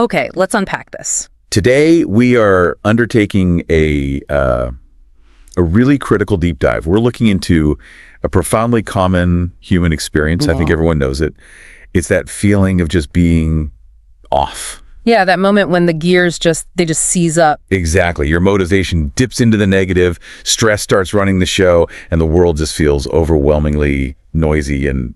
Okay, let's unpack this. Today, we are undertaking a really critical deep dive. We're looking into a profoundly common human experience. I think everyone knows it. It's that feeling of just being off. Yeah, that moment when the gears just seize up. Exactly. Your motivation dips into the negative, stress starts running the show, and the world just feels overwhelmingly noisy and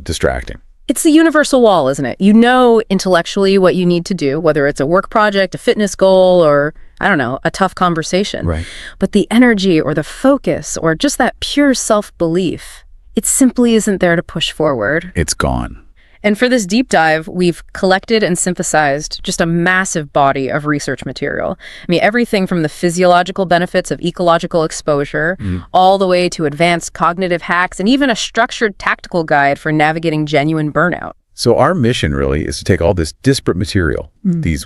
distracting. It's the universal wall, isn't it? You know intellectually what you need to do, whether it's a work project, a fitness goal, or, I don't know, a tough conversation. Right. But the energy or the focus or just that pure self-belief, it simply isn't there to push forward. It's gone. And for this deep dive, we've collected and synthesized just a massive body of research material. I mean, everything from the physiological benefits of ecological exposure, all the way to advanced cognitive hacks, and even a structured tactical guide for navigating genuine burnout. So our mission really is to take all this disparate material, these,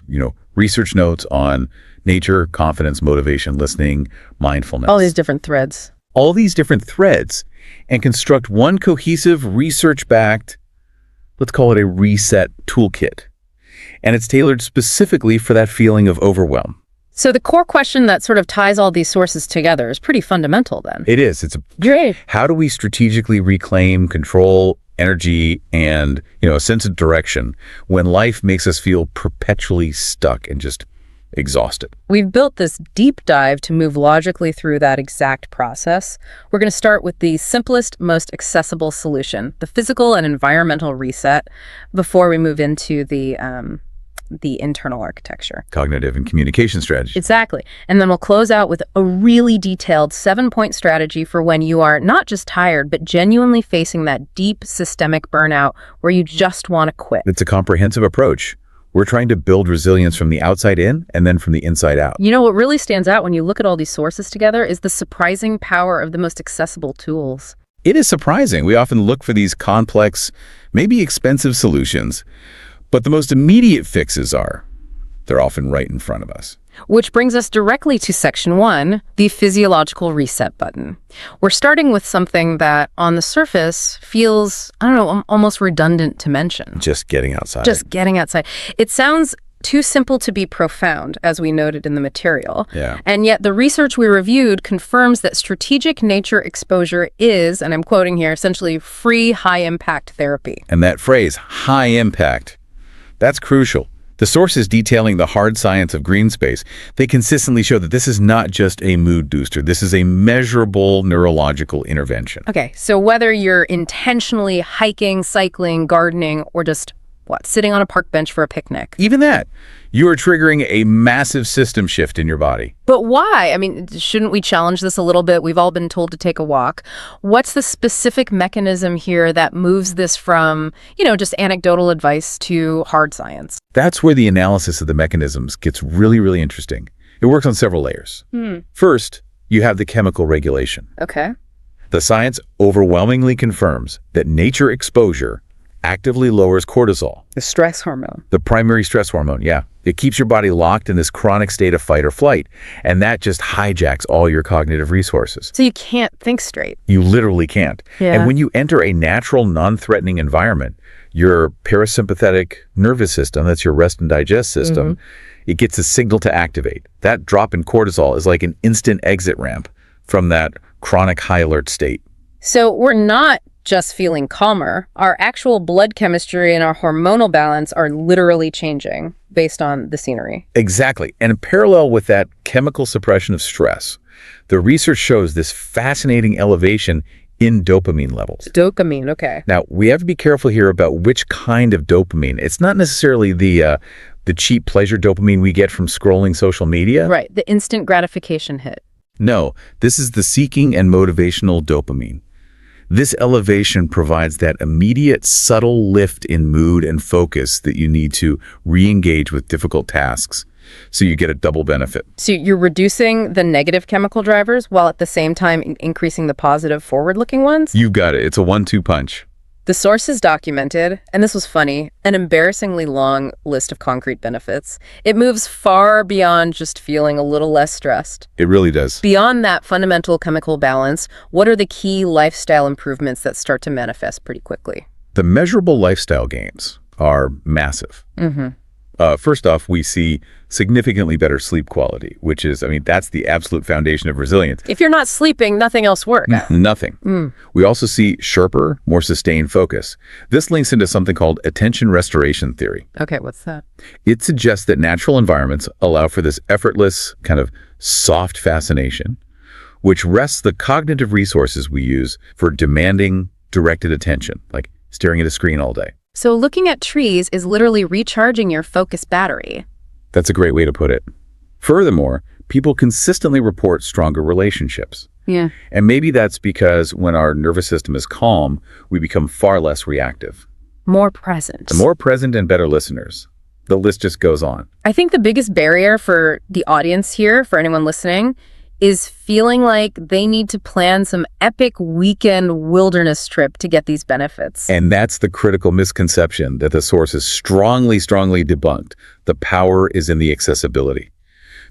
research notes on nature, confidence, motivation, listening, mindfulness. All these different threads. All these different threads, and construct one cohesive, research-backed, let's call it a reset toolkit. And it's tailored specifically for that feeling of overwhelm. So the core question that sort of ties all these sources together is pretty fundamental then. It is. Great. How do we strategically reclaim control, energy, and, a sense of direction when life makes us feel perpetually stuck and just exhausted? We've built this deep dive to move logically through that exact process. We're going to start with the simplest, most accessible solution, the physical and environmental reset, before we move into the internal architecture. Cognitive and communication strategy. Exactly. And then we'll close out with a really detailed 7-point strategy for when you are not just tired, but genuinely facing that deep systemic burnout where you just want to quit. It's a comprehensive approach. We're trying to build resilience from the outside in and then from the inside out. You know, what really stands out when you look at all these sources together is the surprising power of the most accessible tools. It is surprising. We often look for these complex, maybe expensive solutions, but the most immediate fixes they're often right in front of us. Which brings us directly to section 1, the physiological reset button. We're starting with something that on the surface feels, almost redundant to mention. Just getting outside. Just getting outside. It sounds too simple to be profound, as we noted in the material. Yeah. And yet the research we reviewed confirms that strategic nature exposure is, and I'm quoting here, essentially free high-impact therapy. And that phrase, high impact, that's crucial. The sources detailing the hard science of green space, they consistently show that this is not just a mood booster. This is a measurable neurological intervention. Okay, so whether you're intentionally hiking, cycling, gardening, or just, sitting on a park bench for a picnic. Even that, you are triggering a massive system shift in your body. But why? I mean, shouldn't we challenge this a little bit? We've all been told to take a walk. What's the specific mechanism here that moves this from, just anecdotal advice to hard science? That's where the analysis of the mechanisms gets really, really interesting. It works on several layers. First, you have the chemical regulation. Okay. The science overwhelmingly confirms that nature exposure actively lowers cortisol. The stress hormone. The primary stress hormone, yeah. It keeps your body locked in this chronic state of fight or flight, and that just hijacks all your cognitive resources. So you can't think straight. You literally can't. Yeah. And when you enter a natural, non-threatening environment, your parasympathetic nervous system, that's your rest and digest system, it gets a signal to activate. That drop in cortisol is like an instant exit ramp from that chronic high alert state. So we're not just feeling calmer. Our actual blood chemistry and our hormonal balance are literally changing based on the scenery. Exactly. And in parallel with that chemical suppression of stress, the research shows this fascinating elevation in dopamine levels. Dopamine, okay. Now, we have to be careful here about which kind of dopamine. It's not necessarily the cheap pleasure dopamine we get from scrolling social media. Right, the instant gratification hit. No, this is the seeking and motivational dopamine. This elevation provides that immediate, subtle lift in mood and focus that you need to re-engage with difficult tasks, so you get a double benefit. So you're reducing the negative chemical drivers while at the same time increasing the positive forward-looking ones? You got it. It's a 1-2 punch. The sources documented, and this was funny, an embarrassingly long list of concrete benefits. It moves far beyond just feeling a little less stressed. It really does. Beyond that fundamental chemical balance, what are the key lifestyle improvements that start to manifest pretty quickly? The measurable lifestyle gains are massive. First off, we see significantly better sleep quality, which is, that's the absolute foundation of resilience. If you're not sleeping, nothing else works. Nothing. We also see sharper, more sustained focus. This links into something called attention restoration theory. Okay, what's that? It suggests that natural environments allow for this effortless, kind of soft fascination, which rests the cognitive resources we use for demanding directed attention, like staring at a screen all day. So looking at trees is literally recharging your focus battery. That's a great way to put it. Furthermore, people consistently report stronger relationships. Yeah. And maybe that's because when our nervous system is calm, we become far less reactive. More present. More present and better listeners. The list just goes on. I think the biggest barrier for the audience here, for anyone listening, is feeling like they need to plan some epic weekend wilderness trip to get these benefits. And that's the critical misconception that the source is strongly debunked. The power is in the accessibility.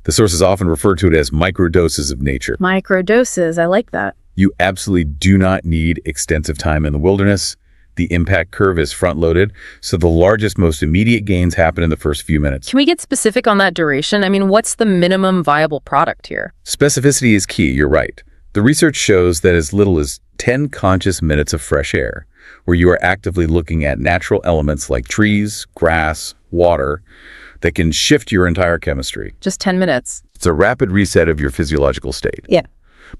The source is often referred to it as microdoses of nature. Microdoses, I like that. You absolutely do not need extensive time in the wilderness. The impact curve is front-loaded, so the largest, most immediate gains happen in the first few minutes. Can we get specific on that duration? What's the minimum viable product here? Specificity is key, you're right. The research shows that as little as 10 conscious minutes of fresh air, where you are actively looking at natural elements like trees, grass, water, that can shift your entire chemistry. Just 10 minutes. It's a rapid reset of your physiological state. Yeah.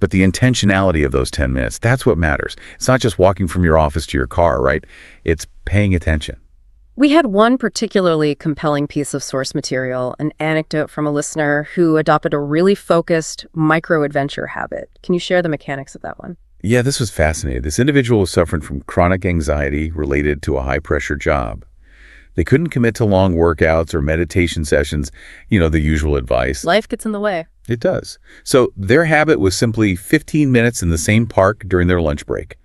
But the intentionality of those 10 minutes, that's what matters. It's not just walking from your office to your car, right? It's paying attention. We had one particularly compelling piece of source material, an anecdote from a listener who adopted a really focused micro-adventure habit. Can you share the mechanics of that one? Yeah, this was fascinating. This individual was suffering from chronic anxiety related to a high-pressure job. They couldn't commit to long workouts or meditation sessions, the usual advice. Life gets in the way. It does. So their habit was simply 15 minutes in the same park during their lunch break.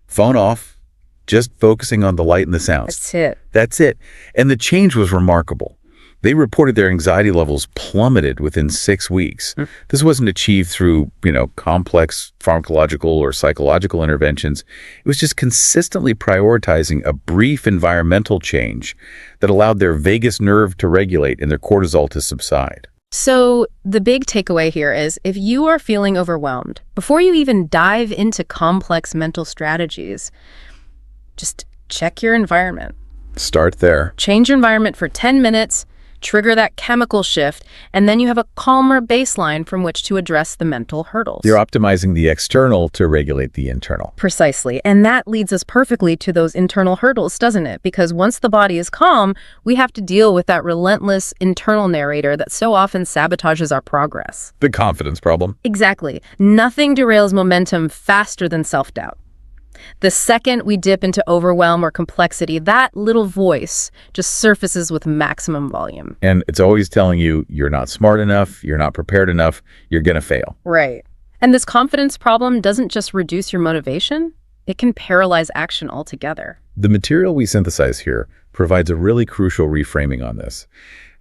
Phone off, just focusing on the light and the sounds. That's it. And the change was remarkable. They reported their anxiety levels plummeted within 6 weeks. This wasn't achieved through, complex pharmacological or psychological interventions. It was just consistently prioritizing a brief environmental change that allowed their vagus nerve to regulate and their cortisol to subside. So the big takeaway here is if you are feeling overwhelmed, before you even dive into complex mental strategies, just check your environment. Start there. Change your environment for 10 minutes, trigger that chemical shift, and then you have a calmer baseline from which to address the mental hurdles. You're optimizing the external to regulate the internal. Precisely. And that leads us perfectly to those internal hurdles, doesn't it? Because once the body is calm, we have to deal with that relentless internal narrator that so often sabotages our progress. The confidence problem. Exactly. Nothing derails momentum faster than self-doubt. The second we dip into overwhelm or complexity, that little voice just surfaces with maximum volume. And it's always telling you you're not smart enough, you're not prepared enough, you're going to fail. Right. And this confidence problem doesn't just reduce your motivation, it can paralyze action altogether. The material we synthesize here provides a really crucial reframing on this.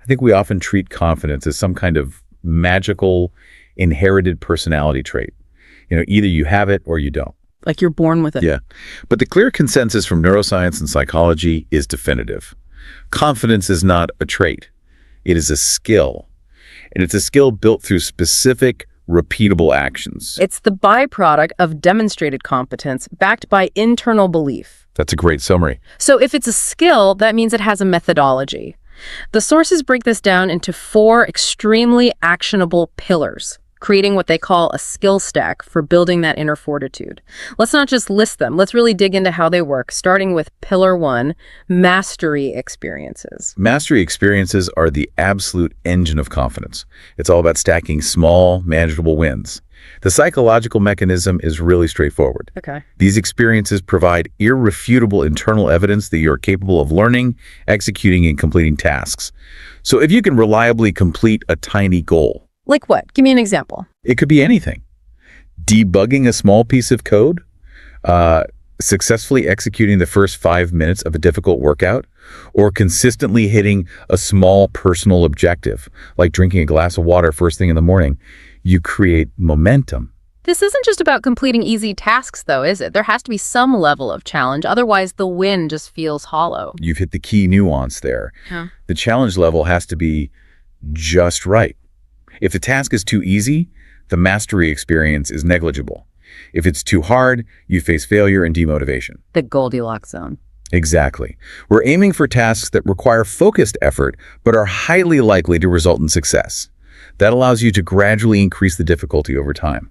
I think we often treat confidence as some kind of magical, inherited personality trait. Either you have it or you don't. Like you're born with it. Yeah. But the clear consensus from neuroscience and psychology is definitive. Confidence is not a trait. It is a skill. And it's a skill built through specific, repeatable actions. It's the byproduct of demonstrated competence backed by internal belief. That's a great summary. So if it's a skill, that means it has a methodology. The sources break this down into 4 extremely actionable pillars, creating what they call a skill stack for building that inner fortitude. Let's not just list them. Let's really dig into how they work, starting with Pillar 1, mastery experiences. Mastery experiences are the absolute engine of confidence. It's all about stacking small, manageable wins. The psychological mechanism is really straightforward. Okay. These experiences provide irrefutable internal evidence that you're capable of learning, executing, and completing tasks. So if you can reliably complete a tiny goal, like what? Give me an example. it could be anything. Debugging a small piece of code, successfully executing the first 5 minutes of a difficult workout, or consistently hitting a small personal objective, like drinking a glass of water first thing in the morning. You create momentum. This isn't just about completing easy tasks, though, is it? There has to be some level of challenge. Otherwise, the win just feels hollow. You've hit the key nuance there. Yeah. The challenge level has to be just right. If the task is too easy, the mastery experience is negligible. If it's too hard, you face failure and demotivation. The Goldilocks zone. Exactly. We're aiming for tasks that require focused effort, but are highly likely to result in success. That allows you to gradually increase the difficulty over time.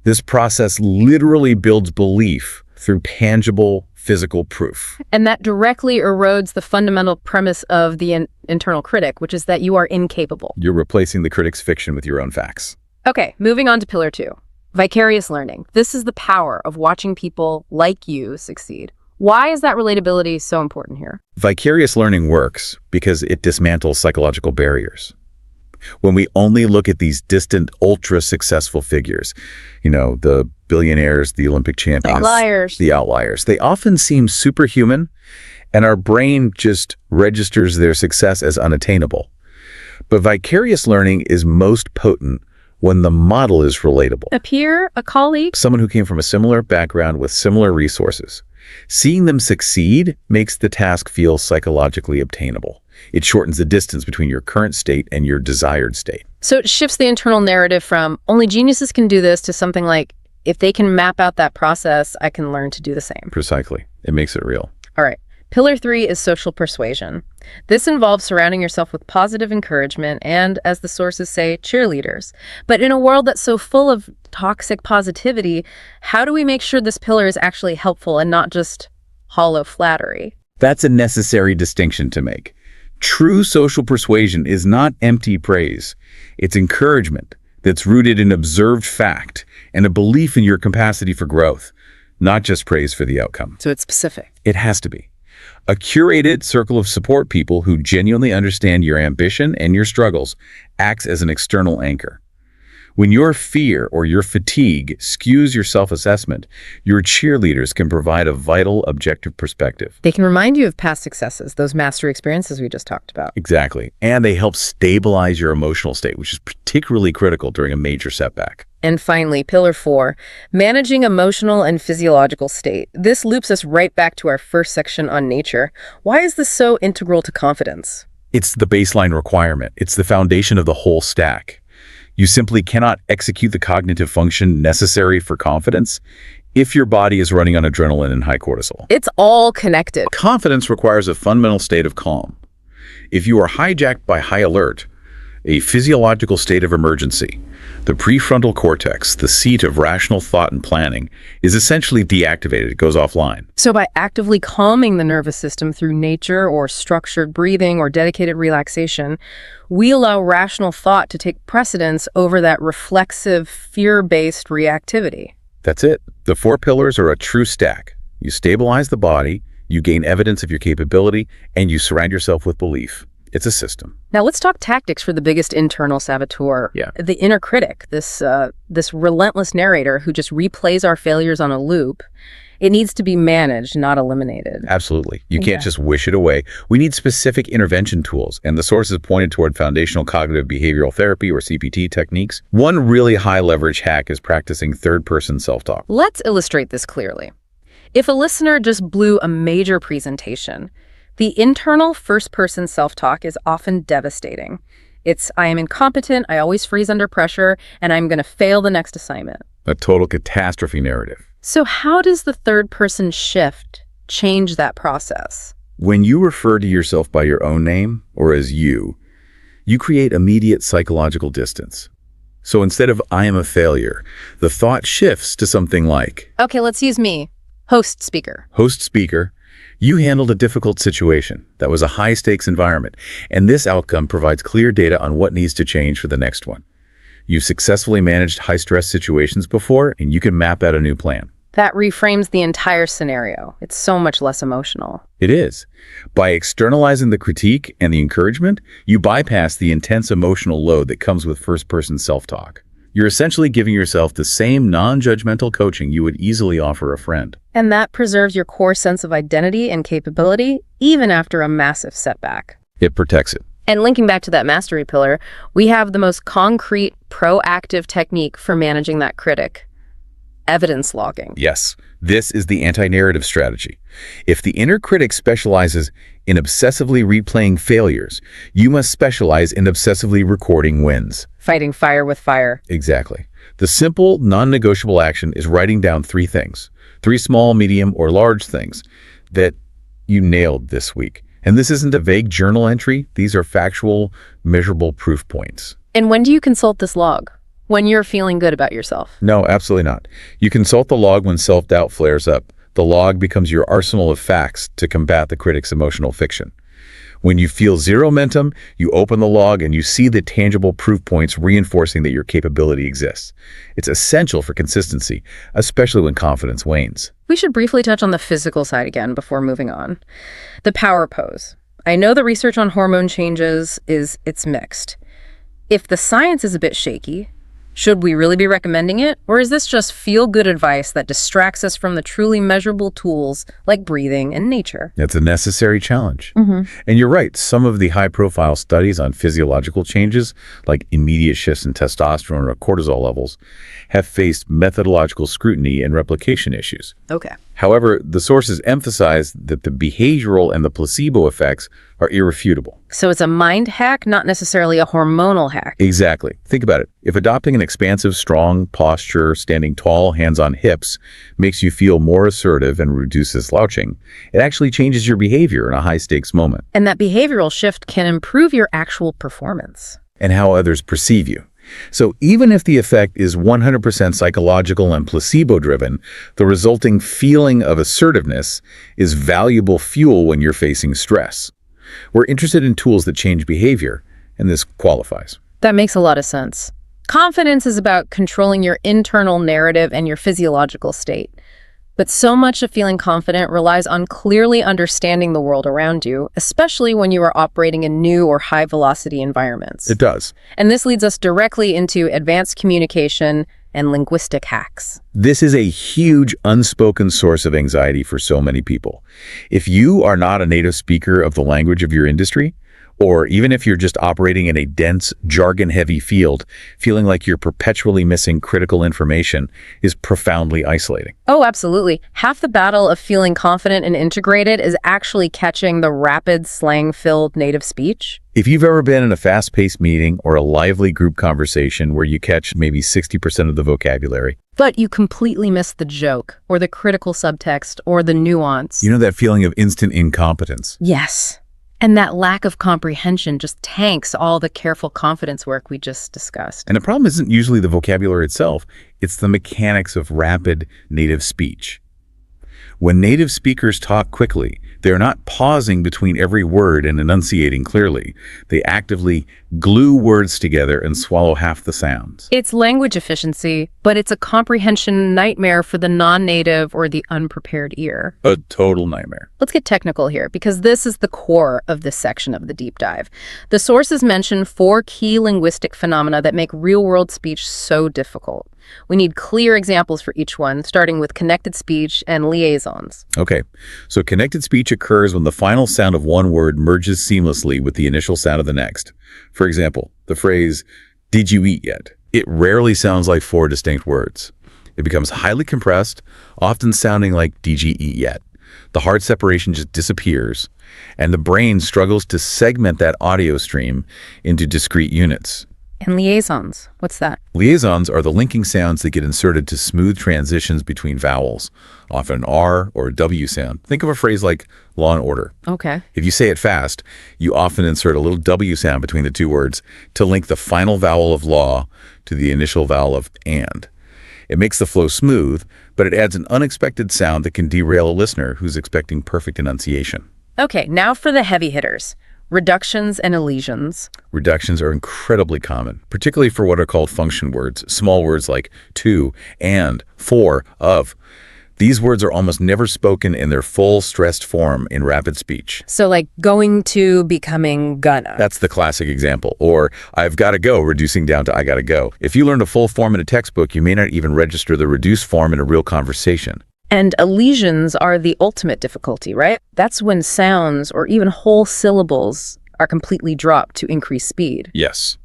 This process literally builds belief through tangible physical proof. And that directly erodes the fundamental premise of the internal critic, which is that you are incapable. You're replacing the critic's fiction with your own facts. Okay, moving on to pillar 2. Vicarious learning. This is the power of watching people like you succeed. Why is that relatability so important here? Vicarious learning works because it dismantles psychological barriers. When we only look at these distant, ultra-successful figures, the billionaires, the Olympic champions, the outliers, they often seem superhuman, and our brain just registers their success as unattainable. But vicarious learning is most potent when the model is relatable. A peer, a colleague? Someone who came from a similar background with similar resources. Seeing them succeed makes the task feel psychologically obtainable. It shortens the distance between your current state and your desired state. So it shifts the internal narrative from only geniuses can do this to something like, if they can map out that process, I can learn to do the same. Precisely. It makes it real. All right. Pillar 3 is social persuasion. This involves surrounding yourself with positive encouragement and, as the sources say, cheerleaders. But in a world that's so full of toxic positivity, how do we make sure this pillar is actually helpful and not just hollow flattery? That's a necessary distinction to make. True social persuasion is not empty praise. It's encouragement that's rooted in observed fact and a belief in your capacity for growth, not just praise for the outcome. So it's specific. It has to be. A curated circle of support people who genuinely understand your ambition and your struggles acts as an external anchor. When your fear or your fatigue skews your self-assessment, your cheerleaders can provide a vital, objective perspective. They can remind you of past successes, those mastery experiences we just talked about. Exactly. And they help stabilize your emotional state, which is particularly critical during a major setback. And finally, pillar 4, managing emotional and physiological state. This loops us right back to our first section on nature. Why is this so integral to confidence? It's the baseline requirement. It's the foundation of the whole stack. You simply cannot execute the cognitive function necessary for confidence if your body is running on adrenaline and high cortisol. It's all connected. Confidence requires a fundamental state of calm. If you are hijacked by high alert, a physiological state of emergency, the prefrontal cortex, the seat of rational thought and planning, is essentially deactivated. It goes offline. So by actively calming the nervous system through nature or structured breathing or dedicated relaxation, we allow rational thought to take precedence over that reflexive, fear-based reactivity. That's it. The 4 pillars are a true stack. You stabilize the body, you gain evidence of your capability, and you surround yourself with belief. It's a system. Now let's talk tactics for the biggest internal saboteur. Yeah. The inner critic, this relentless narrator who just replays our failures on a loop. It needs to be managed, not eliminated. Absolutely. You can't just wish it away. We need specific intervention tools, and the sources pointed toward foundational cognitive behavioral therapy, or CBT techniques. One really high leverage hack is practicing third-person self-talk. Let's illustrate this clearly. If a listener just blew a major presentation, the internal first-person self-talk is often devastating. It's, I am incompetent, I always freeze under pressure, and I'm going to fail the next assignment. A total catastrophe narrative. So how does the third-person shift change that process? When you refer to yourself by your own name, or as you create immediate psychological distance. So instead of I am a failure, the thought shifts to something like, Okay, let's use me. Host speaker. Host speaker, you handled a difficult situation. That was a high-stakes environment, and this outcome provides clear data on what needs to change for the next one. You've successfully managed high-stress situations before, and you can map out a new plan. That reframes the entire scenario. It's so much less emotional. It is. By externalizing the critique and the encouragement, you bypass the intense emotional load that comes with first-person self-talk. You're essentially giving yourself the same non-judgmental coaching you would easily offer a friend. And that preserves your core sense of identity and capability, even after a massive setback. It protects it. And linking back to that mastery pillar, we have the most concrete, proactive technique for managing that critic: evidence logging. Yes, this is the anti-narrative strategy. If the inner critic specializes in obsessively replaying failures, you must specialize in obsessively recording wins. Fighting fire with fire. Exactly. The simple, non-negotiable action is writing down 3 things, 3 small, medium, or large things that you nailed this week. And this isn't a vague journal entry. These are factual, measurable proof points. And when do you consult this log? When you're feeling good about yourself? No, absolutely not. You consult the log when self-doubt flares up. The log becomes your arsenal of facts to combat the critic's emotional fiction. When you feel zero momentum, you open the log and you see the tangible proof points reinforcing that your capability exists. It's essential for consistency, especially when confidence wanes. We should briefly touch on the physical side again before moving on. The power pose. I know the research on hormone changes it's mixed. If the science is a bit shaky, should we really be recommending it? Or is this just feel-good advice that distracts us from the truly measurable tools like breathing and nature? It's a necessary challenge. And you're right, some of the high-profile studies on physiological changes, like immediate shifts in testosterone or cortisol levels, have faced methodological scrutiny and replication issues. Okay. However, the sources emphasize that the behavioral and the placebo effects are irrefutable. So it's a mind hack, not necessarily a hormonal hack. Exactly. Think about it. If adopting an expansive, strong posture, standing tall, hands on hips, makes you feel more assertive and reduces slouching, it actually changes your behavior in a high-stakes moment. And that behavioral shift can improve your actual performance. And how others perceive you. So even if the effect is 100% psychological and placebo-driven, the resulting feeling of assertiveness is valuable fuel when you're facing stress. We're interested in tools that change behavior, and this qualifies. That makes a lot of sense. Confidence is about controlling your internal narrative and your physiological state. But so much of feeling confident relies on clearly understanding the world around you, especially when you are operating in new or high-velocity environments. It does. And this leads us directly into advanced communication and linguistic hacks. This is a huge unspoken source of anxiety for so many people. If you are not a native speaker of the language of your industry, or even if you're just operating in a dense, jargon-heavy field, feeling like you're perpetually missing critical information is profoundly isolating. Oh, absolutely. Half the battle of feeling confident and integrated is actually catching the rapid, slang-filled native speech. If you've ever been in a fast-paced meeting or a lively group conversation where you catch maybe 60% of the vocabulary, but you completely miss the joke, or the critical subtext, or the nuance. you know that feeling of instant incompetence. Yes. And that lack of comprehension just tanks all the careful confidence work we just discussed. And the problem isn't usually the vocabulary itself, it's the mechanics of rapid native speech. When native speakers talk quickly, they're not pausing between every word and enunciating clearly. They actively glue words together and swallow half the sounds. It's language efficiency, but it's a comprehension nightmare for the non-native or the unprepared ear. A total nightmare. Let's get technical here, because this is the core of this section of the deep dive. The sources mention 4 key linguistic phenomena that make real-world speech so difficult. We need clear examples for each one, starting with connected speech and liaisons. Okay, so connected speech occurs when the final sound of one word merges seamlessly with the initial sound of the next. For example, the phrase, "Did you eat yet?" It rarely sounds like 4 distinct words. It becomes highly compressed, often sounding like "Did you eat yet?" The hard separation just disappears, and the brain struggles to segment that audio stream into discrete units. And liaisons, what's that? Liaisons are the linking sounds that get inserted to smooth transitions between vowels, often an R or a W sound. Think of a phrase like law and order. Okay. If you say it fast, you often insert a little W sound between the 2 words to link the final vowel of law to the initial vowel of and. It makes the flow smooth, but it adds an unexpected sound that can derail a listener who's expecting perfect enunciation. Okay, now for the heavy hitters. Reductions and elisions. Reductions are incredibly common, particularly for what are called function words, small words like to, and, for, of. These words are almost never spoken in their full stressed form in rapid speech. So like going to becoming gonna. That's the classic example. Or I've got to go, reducing down to I got to go. If you learned a full form in a textbook, you may not even register the reduced form in a real conversation. And elisions are the ultimate difficulty, right? That's when sounds or even whole syllables are completely dropped to increase speed. Yes.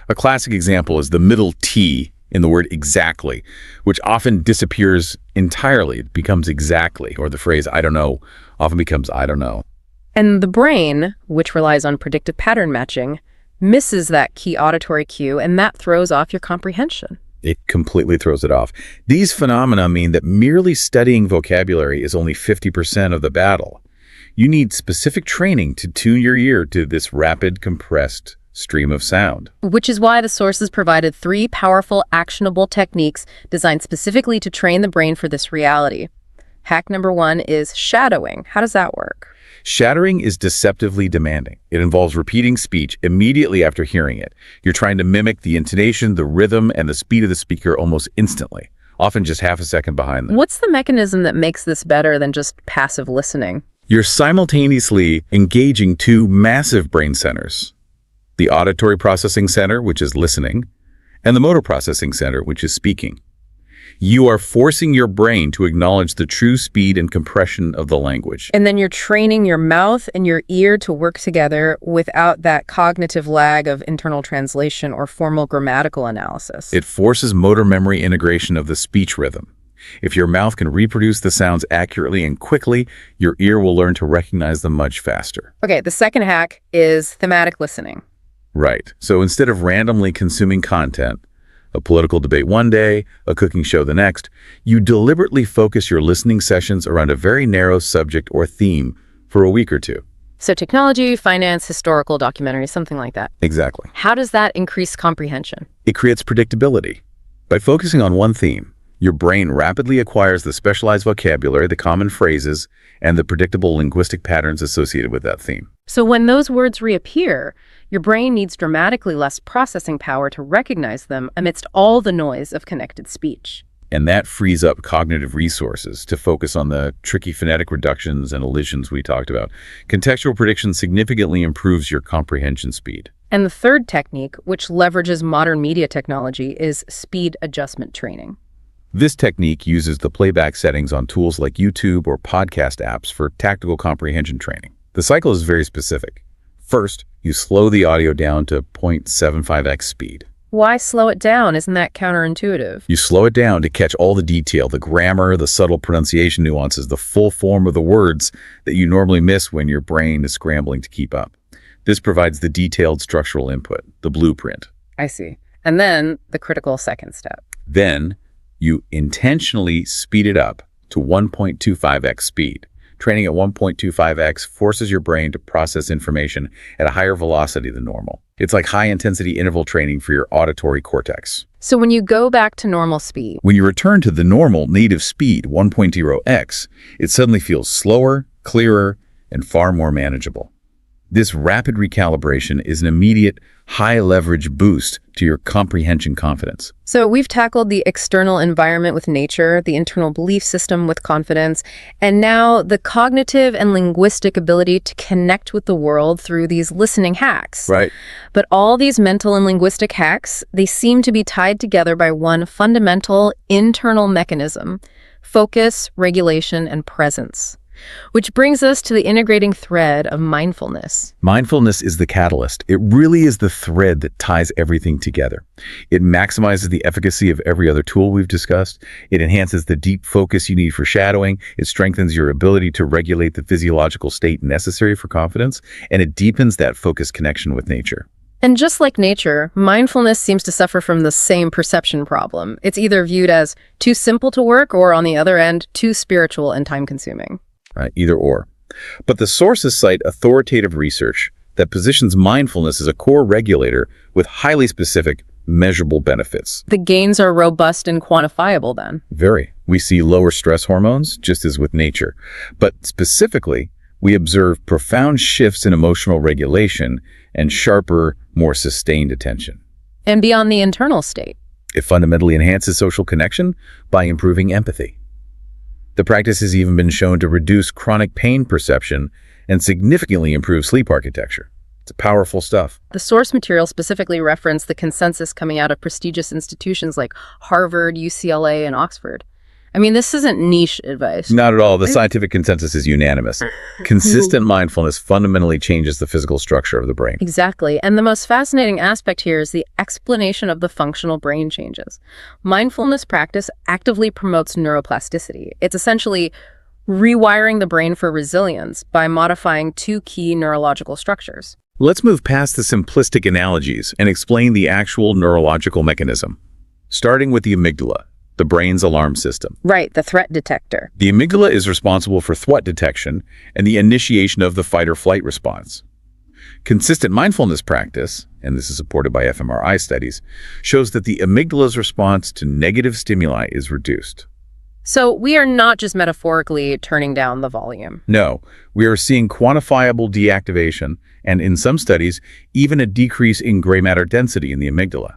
A classic example is the middle T in the word exactly, which often disappears entirely. It becomes exactly, or the phrase I don't know often becomes I don't know. And the brain, which relies on predictive pattern matching, misses that key auditory cue, and that throws off your comprehension. It completely throws it off. These phenomena mean that merely studying vocabulary is only 50% of the battle. You need specific training to tune your ear to this rapid, compressed stream of sound. Which is why the sources provided 3 powerful, actionable techniques designed specifically to train the brain for this reality. Hack number 1 is shadowing. How does that work? Shadowing is deceptively demanding. It involves repeating speech immediately after hearing it. You're trying to mimic the intonation, the rhythm, and the speed of the speaker almost instantly, often just half a second behind them. What's the mechanism that makes this better than just passive listening? You're simultaneously engaging 2 massive brain centers, the auditory processing center, which is listening, and the motor processing center, which is speaking. You are forcing your brain to acknowledge the true speed and compression of the language. And then you're training your mouth and your ear to work together without that cognitive lag of internal translation or formal grammatical analysis. It forces motor memory integration of the speech rhythm. If your mouth can reproduce the sounds accurately and quickly, your ear will learn to recognize them much faster. Okay, the second hack is thematic listening. Right. So instead of randomly consuming content, a political debate one day, a cooking show the next, you deliberately focus your listening sessions around a very narrow subject or theme for a week or 2. So technology, finance, historical documentaries, something like that. Exactly. How does that increase comprehension? It creates predictability. By focusing on one theme, your brain rapidly acquires the specialized vocabulary, the common phrases, and the predictable linguistic patterns associated with that theme. So when those words reappear, your brain needs dramatically less processing power to recognize them amidst all the noise of connected speech. And that frees up cognitive resources to focus on the tricky phonetic reductions and elisions we talked about. Contextual prediction significantly improves your comprehension speed. And the third technique, which leverages modern media technology, is speed adjustment training. This technique uses the playback settings on tools like YouTube or podcast apps for tactical comprehension training. The cycle is very specific. First, you slow the audio down to 0.75x speed. Why slow it down? Isn't that counterintuitive? You slow it down to catch all the detail, the grammar, the subtle pronunciation nuances, the full form of the words that you normally miss when your brain is scrambling to keep up. This provides the detailed structural input, the blueprint. I see. And then the critical second step. Then you intentionally speed it up to 1.25x speed. Training at 1.25x forces your brain to process information at a higher velocity than normal. It's like high-intensity interval training for your auditory cortex. So when you go back to normal speed, When you return to the normal native speed, 1.0x, it suddenly feels slower, clearer, and far more manageable. This rapid recalibration is an immediate, high-leverage boost to your comprehension confidence. so we've tackled the external environment with nature, the internal belief system with confidence, and now the cognitive and linguistic ability to connect with the world through these listening hacks. Right. But all these mental and linguistic hacks, they seem to be tied together by one fundamental internal mechanism: focus, regulation, and presence. Which brings us to the integrating thread of mindfulness. Mindfulness is the catalyst. It really is the thread that ties everything together. It maximizes the efficacy of every other tool we've discussed. It enhances the deep focus you need for shadowing. It strengthens your ability to regulate the physiological state necessary for confidence. And it deepens that focused connection with nature. And just like nature, mindfulness seems to suffer from the same perception problem. It's either viewed as too simple to work or, on the other end, too spiritual and time-consuming. Right? Either or. But the sources cite authoritative research that positions mindfulness as a core regulator with highly specific, measurable benefits. The gains are robust and quantifiable then. Very. We see lower stress hormones, just as with nature. But specifically, we observe profound shifts in emotional regulation and sharper, more sustained attention. And beyond the internal state. It fundamentally enhances social connection by improving empathy. The practice has even been shown to reduce chronic pain perception and significantly improve sleep architecture. It's powerful stuff. The source material specifically referenced the consensus coming out of prestigious institutions like Harvard, UCLA, and Oxford. I mean, this isn't niche advice. Not at all. The scientific consensus is unanimous. Consistent mindfulness fundamentally changes the physical structure of the brain. Exactly. And the most fascinating aspect here is the explanation of the functional brain changes. Mindfulness practice actively promotes neuroplasticity. It's essentially rewiring the brain for resilience by modifying two key neurological structures. Let's move past the simplistic analogies and explain the actual neurological mechanism. Starting with the amygdala, the brain's alarm system. Right, the threat detector. The amygdala is responsible for threat detection and the initiation of the fight or flight response. Consistent mindfulness practice, and this is supported by fMRI studies, shows that the amygdala's response to negative stimuli is reduced. So we are not just metaphorically turning down the volume. No, we are seeing quantifiable deactivation and, in some studies, even a decrease in gray matter density in the amygdala.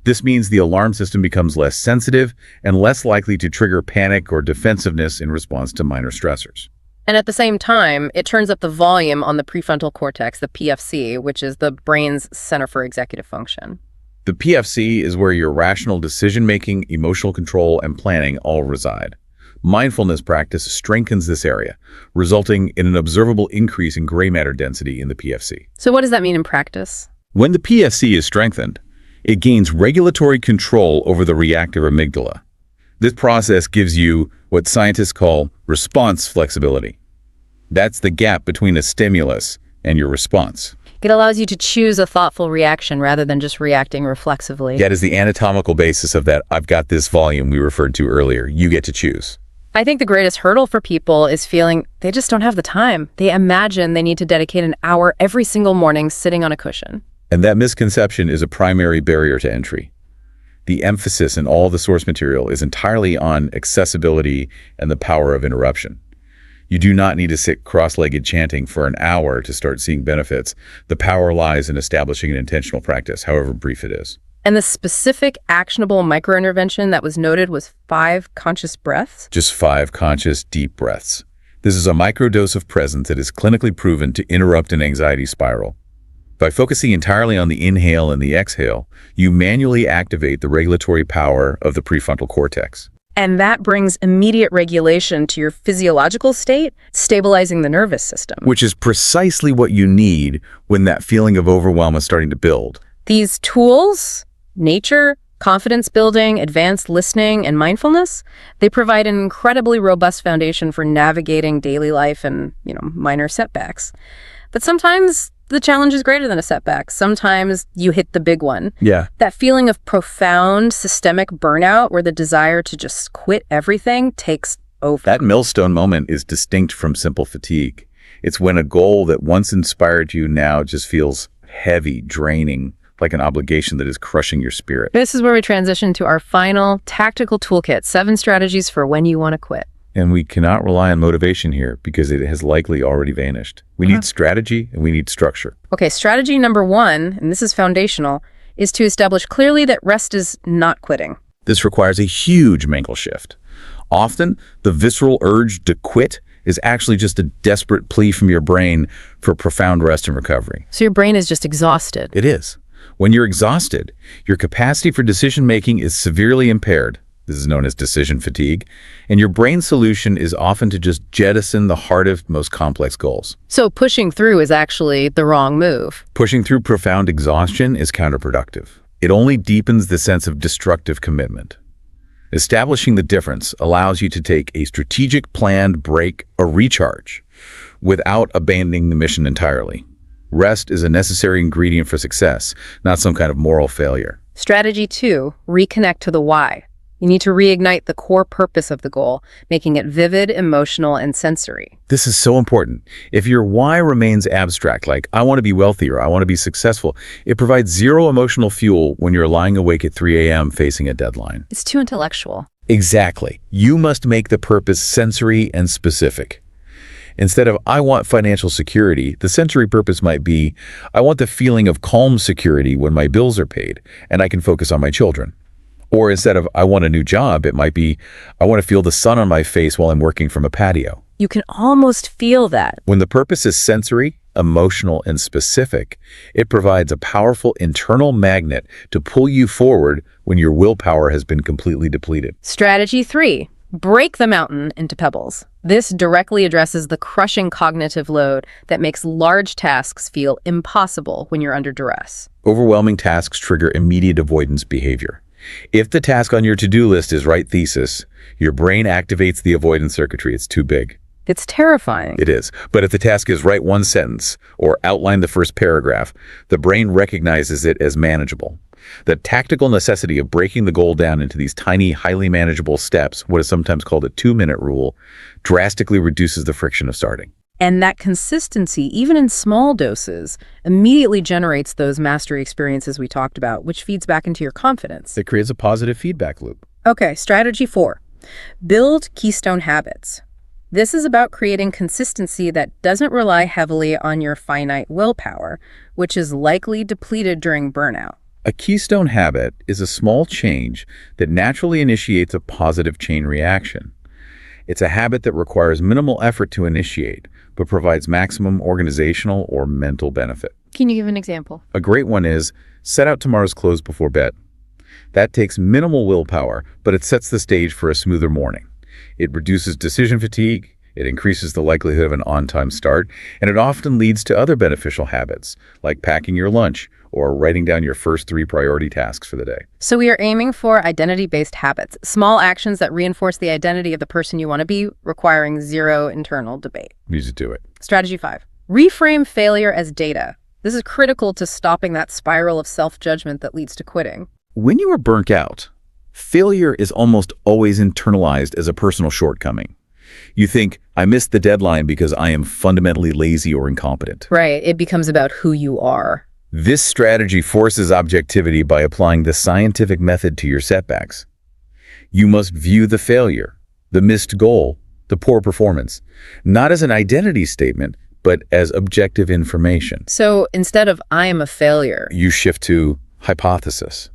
This means the alarm system becomes less sensitive and less likely to trigger panic or defensiveness in response to minor stressors. And at the same time, it turns up the volume on the prefrontal cortex, the PFC, which is the brain's center for executive function. The PFC is where your rational decision-making, emotional control, and planning all reside. Mindfulness practice strengthens this area, resulting in an observable increase in gray matter density in the PFC. So what does that mean in practice? When the PFC is strengthened, it gains regulatory control over the reactive amygdala. This process gives you what scientists call response flexibility. That's the gap between a stimulus and your response. It allows you to choose a thoughtful reaction rather than just reacting reflexively. That is the anatomical basis of that "I've got this" volume we referred to earlier. You get to choose. I think the greatest hurdle for people is feeling they just don't have the time. They imagine they need to dedicate an hour every single morning sitting on a cushion. And that misconception is a primary barrier to entry. The emphasis in all the source material is entirely on accessibility and the power of interruption. You do not need to sit cross-legged chanting for an hour to start seeing benefits. The power lies in establishing an intentional practice, however brief it is. And the specific actionable microintervention that was noted was 5 conscious breaths. Just 5 conscious, deep breaths. This is a microdose of presence that is clinically proven to interrupt an anxiety spiral. By focusing entirely on the inhale and the exhale, you manually activate the regulatory power of the prefrontal cortex. And that brings immediate regulation to your physiological state, stabilizing the nervous system. Which is precisely what you need when that feeling of overwhelm is starting to build. These tools, nature, confidence building, advanced listening, and mindfulness, they provide an incredibly robust foundation for navigating daily life and, minor setbacks. But sometimes the challenge is greater than a setback. Sometimes you hit the big one. Yeah. That feeling of profound systemic burnout where the desire to just quit everything takes over. That millstone moment is distinct from simple fatigue. It's when a goal that once inspired you now just feels heavy, draining, like an obligation that is crushing your spirit. This is where we transition to our final tactical toolkit, 7 strategies for when you want to quit. And we cannot rely on motivation here because it has likely already vanished. We need strategy and we need structure. Okay, strategy number 1, and this is foundational, is to establish clearly that rest is not quitting. This requires a huge mental shift. Often, the visceral urge to quit is actually just a desperate plea from your brain for profound rest and recovery. So your brain is just exhausted. It is. When you're exhausted, your capacity for decision-making is severely impaired. This is known as decision fatigue. And your brain's solution is often to just jettison the hardest, most complex goals. So pushing through is actually the wrong move. Pushing through profound exhaustion is counterproductive. It only deepens the sense of destructive commitment. Establishing the difference allows you to take a strategic planned break or recharge without abandoning the mission entirely. Rest is a necessary ingredient for success, not some kind of moral failure. Strategy 2, reconnect to the why. You need to reignite the core purpose of the goal, making it vivid, emotional, and sensory. This is so important. If your why remains abstract, like I want to be wealthy or I want to be successful, it provides zero emotional fuel when you're lying awake at 3 a.m. facing a deadline. It's too intellectual. Exactly. You must make the purpose sensory and specific. Instead of I want financial security, the sensory purpose might be I want the feeling of calm security when my bills are paid and I can focus on my children. Or instead of I want a new job, it might be I want to feel the sun on my face while I'm working from a patio. You can almost feel that. When the purpose is sensory, emotional, and specific, it provides a powerful internal magnet to pull you forward when your willpower has been completely depleted. Strategy 3, Break the mountain into pebbles. This directly addresses the crushing cognitive load that makes large tasks feel impossible when you're under duress. Overwhelming tasks trigger immediate avoidance behavior. If the task on your to-do list is write thesis, your brain activates the avoidance circuitry. It's too big. It's terrifying. It is. But if the task is write one sentence or outline the first paragraph, the brain recognizes it as manageable. The tactical necessity of breaking the goal down into these tiny, highly manageable steps, what is sometimes called a 2-minute rule, drastically reduces the friction of starting. And that consistency, even in small doses, immediately generates those mastery experiences we talked about, which feeds back into your confidence. It creates a positive feedback loop. Okay, strategy 4. Build keystone habits. This is about creating consistency that doesn't rely heavily on your finite willpower, which is likely depleted during burnout. A keystone habit is a small change that naturally initiates a positive chain reaction. It's a habit that requires minimal effort to initiate, but provides maximum organizational or mental benefit. Can you give an example? A great one is set out tomorrow's clothes before bed. That takes minimal willpower, but it sets the stage for a smoother morning. It reduces decision fatigue, it increases the likelihood of an on-time start, and it often leads to other beneficial habits, like packing your lunch or writing down your first 3 priority tasks for the day. So we are aiming for identity-based habits, small actions that reinforce the identity of the person you want to be, requiring zero internal debate. Use it to it. Strategy 5. Reframe failure as data. This is critical to stopping that spiral of self-judgment that leads to quitting. When you are burnt out, failure is almost always internalized as a personal shortcoming. You think, I missed the deadline because I am fundamentally lazy or incompetent. Right, it becomes about who you are. This strategy forces objectivity by applying the scientific method to your setbacks. You must view the failure, the missed goal, the poor performance, not as an identity statement, but as objective information. So instead of I am a failure, you shift to hypothesis.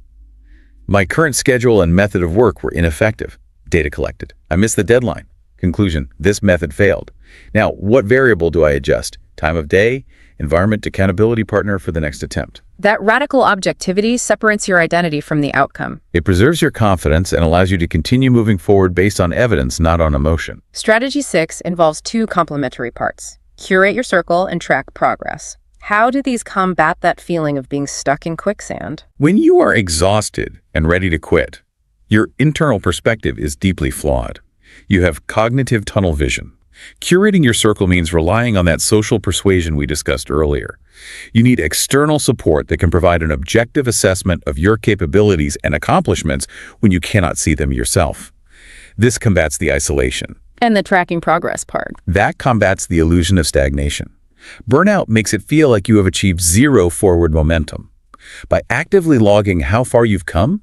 My current schedule and method of work were ineffective. Data collected. I missed the deadline. Conclusion, this method failed. Now, what variable do I adjust? Time of day, environment, accountability partner for the next attempt. That radical objectivity separates your identity from the outcome. It preserves your confidence and allows you to continue moving forward based on evidence, not on emotion. Strategy 6 involves 2 complementary parts. Curate your circle and track progress. How do these combat that feeling of being stuck in quicksand? When you are exhausted and ready to quit, your internal perspective is deeply flawed. You have cognitive tunnel vision. Curating your circle means relying on that social persuasion we discussed earlier. You need external support that can provide an objective assessment of your capabilities and accomplishments when you cannot see them yourself. This combats the isolation. And the tracking progress part. That combats the illusion of stagnation. Burnout makes it feel like you have achieved 0 forward momentum. By actively logging how far you've come,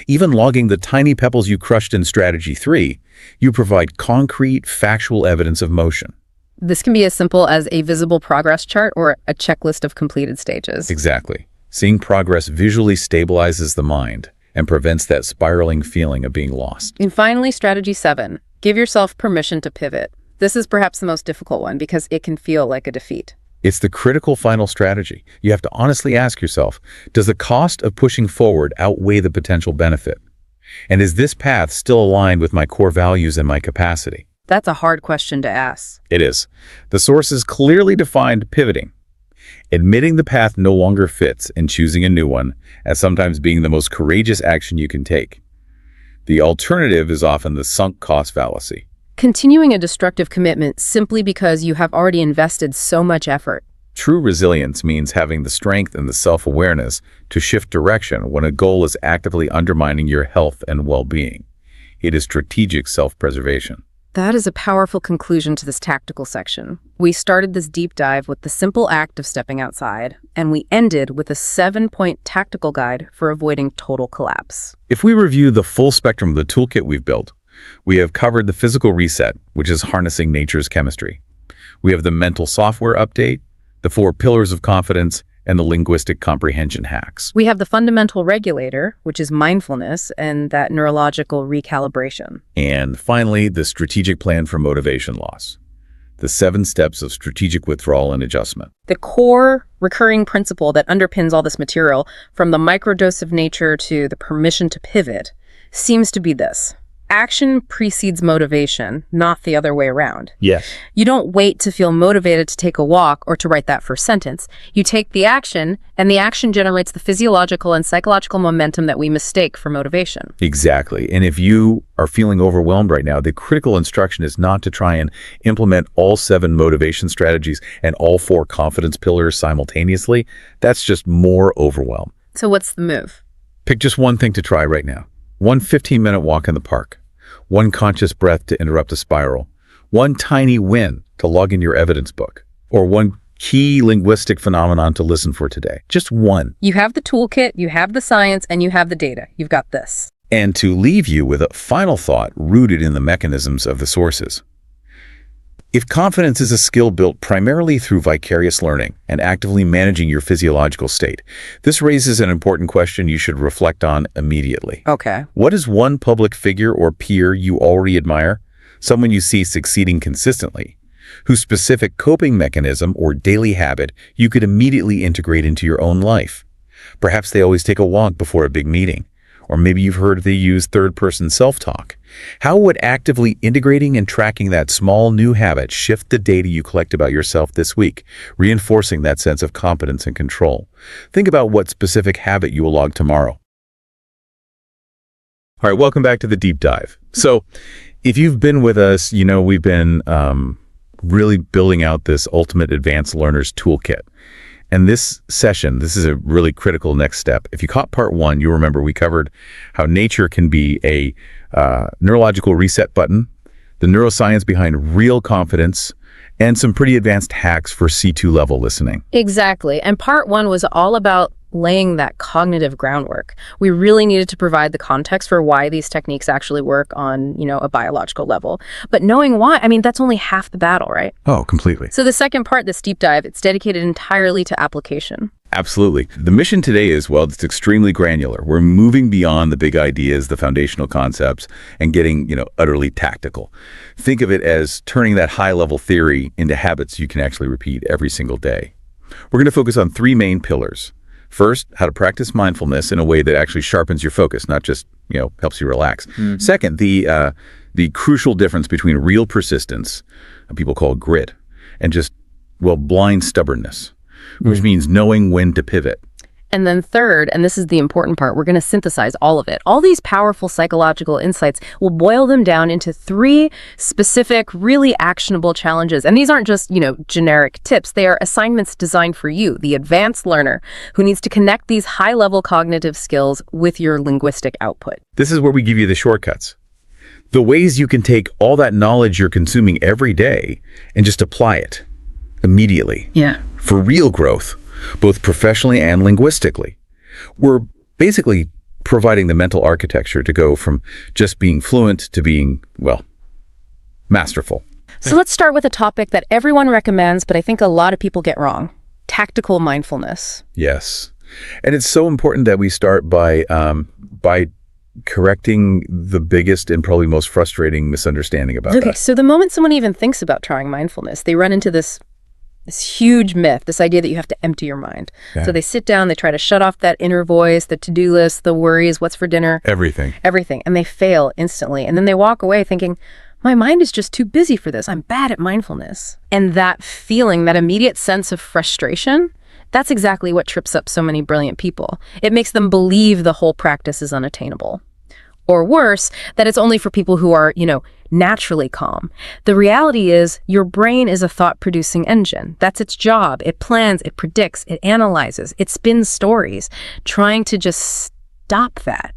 even logging the tiny pebbles you crushed in strategy 3, you provide concrete, factual evidence of motion. This can be as simple as a visible progress chart or a checklist of completed stages. Exactly. Seeing progress visually stabilizes the mind and prevents that spiraling feeling of being lost. And finally, strategy 7, give yourself permission to pivot. This is perhaps the most difficult one because it can feel like a defeat. It's the critical final strategy. You have to honestly ask yourself, does the cost of pushing forward outweigh the potential benefit? And is this path still aligned with my core values and my capacity? That's a hard question to ask. It is. The sources clearly defined pivoting. Admitting the path no longer fits and choosing a new one as sometimes being the most courageous action you can take. The alternative is often the sunk cost fallacy. Continuing a destructive commitment simply because you have already invested so much effort. True resilience means having the strength and the self-awareness to shift direction when a goal is actively undermining your health and well-being. It is strategic self-preservation. That is a powerful conclusion to this tactical section. We started this deep dive with the simple act of stepping outside, and we ended with a 7-point tactical guide for avoiding total collapse. If we review the full spectrum of the toolkit we've built, we have covered the physical reset, which is harnessing nature's chemistry. We have the mental software update, the 4 pillars of confidence, and the linguistic comprehension hacks. We have the fundamental regulator, which is mindfulness, and that neurological recalibration. And finally, the strategic plan for motivation loss. The 7 steps of strategic withdrawal and adjustment. The core recurring principle that underpins all this material, from the microdose of nature to the permission to pivot, seems to be this. action precedes motivation, not the other way around. Yes. You don't wait to feel motivated to take a walk or to write that first sentence. You take the action, and the action generates the physiological and psychological momentum that we mistake for motivation. Exactly. And if you are feeling overwhelmed right now, the critical instruction is not to try and implement all 7 motivation strategies and all 4 confidence pillars simultaneously. That's just more overwhelm. So what's the move? Pick just one thing to try right now. One 15-minute walk in the park. One conscious breath to interrupt a spiral. One tiny win to log in your evidence book. Or one key linguistic phenomenon to listen for today. Just one. You have the toolkit, you have the science, and you have the data. You've got this. And to leave you with a final thought rooted in the mechanisms of the sources. If confidence is a skill built primarily through vicarious learning and actively managing your physiological state, this raises an important question you should reflect on immediately. Okay. What is one public figure or peer you already admire? Someone you see succeeding consistently, whose specific coping mechanism or daily habit you could immediately integrate into your own life. Perhaps they always take a walk before a big meeting. Or maybe you've heard they use third-person self-talk. How would actively integrating and tracking that small new habit shift the data you collect about yourself this week, reinforcing that sense of competence and control? Think about what specific habit you will log tomorrow. All right, welcome back to the deep dive. So if you've been with us, you know we've been really building out this Ultimate Advanced Learners Toolkit. And this session, this is a really critical next step. If you caught part 1, you'll remember we covered how nature can be a neurological reset button, the neuroscience behind real confidence, and some pretty advanced hacks for C2 level listening. Exactly. And part 1 was all about laying that cognitive groundwork. We really needed to provide the context for why these techniques actually work on, a biological level. But knowing why, that's only half the battle, right? Oh, completely. So the second part, this deep dive, it's dedicated entirely to application. Absolutely. The mission today is, it's extremely granular. We're moving beyond the big ideas, the foundational concepts, and getting, utterly tactical. Think of it as turning that high-level theory into habits you can actually repeat every single day. We're going to focus on 3 main pillars. First, how to practice mindfulness in a way that actually sharpens your focus, not just, helps you relax. Mm-hmm. Second, the crucial difference between real persistence, people call grit, and just, blind stubbornness, which means knowing when to pivot. And then third, and this is the important part, we're going to synthesize all of it. All these powerful psychological insights, we'll boil them down into 3 specific, really actionable challenges. And these aren't just, generic tips. They are assignments designed for you, the advanced learner, who needs to connect these high-level cognitive skills with your linguistic output. This is where we give you the shortcuts. The ways you can take all that knowledge you're consuming every day and just apply it immediately. Yeah. For real growth, both professionally and linguistically. We're basically providing the mental architecture to go from just being fluent to being, masterful. So let's start with a topic that everyone recommends, but I think a lot of people get wrong. Tactical mindfulness. Yes. And it's so important that we start by correcting the biggest and probably most frustrating misunderstanding about that. Okay, so the moment someone even thinks about trying mindfulness, they run into this huge myth, this idea that you have to empty your mind. Okay. So they sit down, they try to shut off that inner voice, the to-do list, the worries, what's for dinner. Everything. And they fail instantly. And then they walk away thinking, my mind is just too busy for this. I'm bad at mindfulness. And that feeling, that immediate sense of frustration, that's exactly what trips up so many brilliant people. It makes them believe the whole practice is unattainable. Or worse, that it's only for people who are, naturally calm. The reality is your brain is a thought-producing engine. That's its job. It plans, it predicts, it analyzes, it spins stories. Trying to just stop that.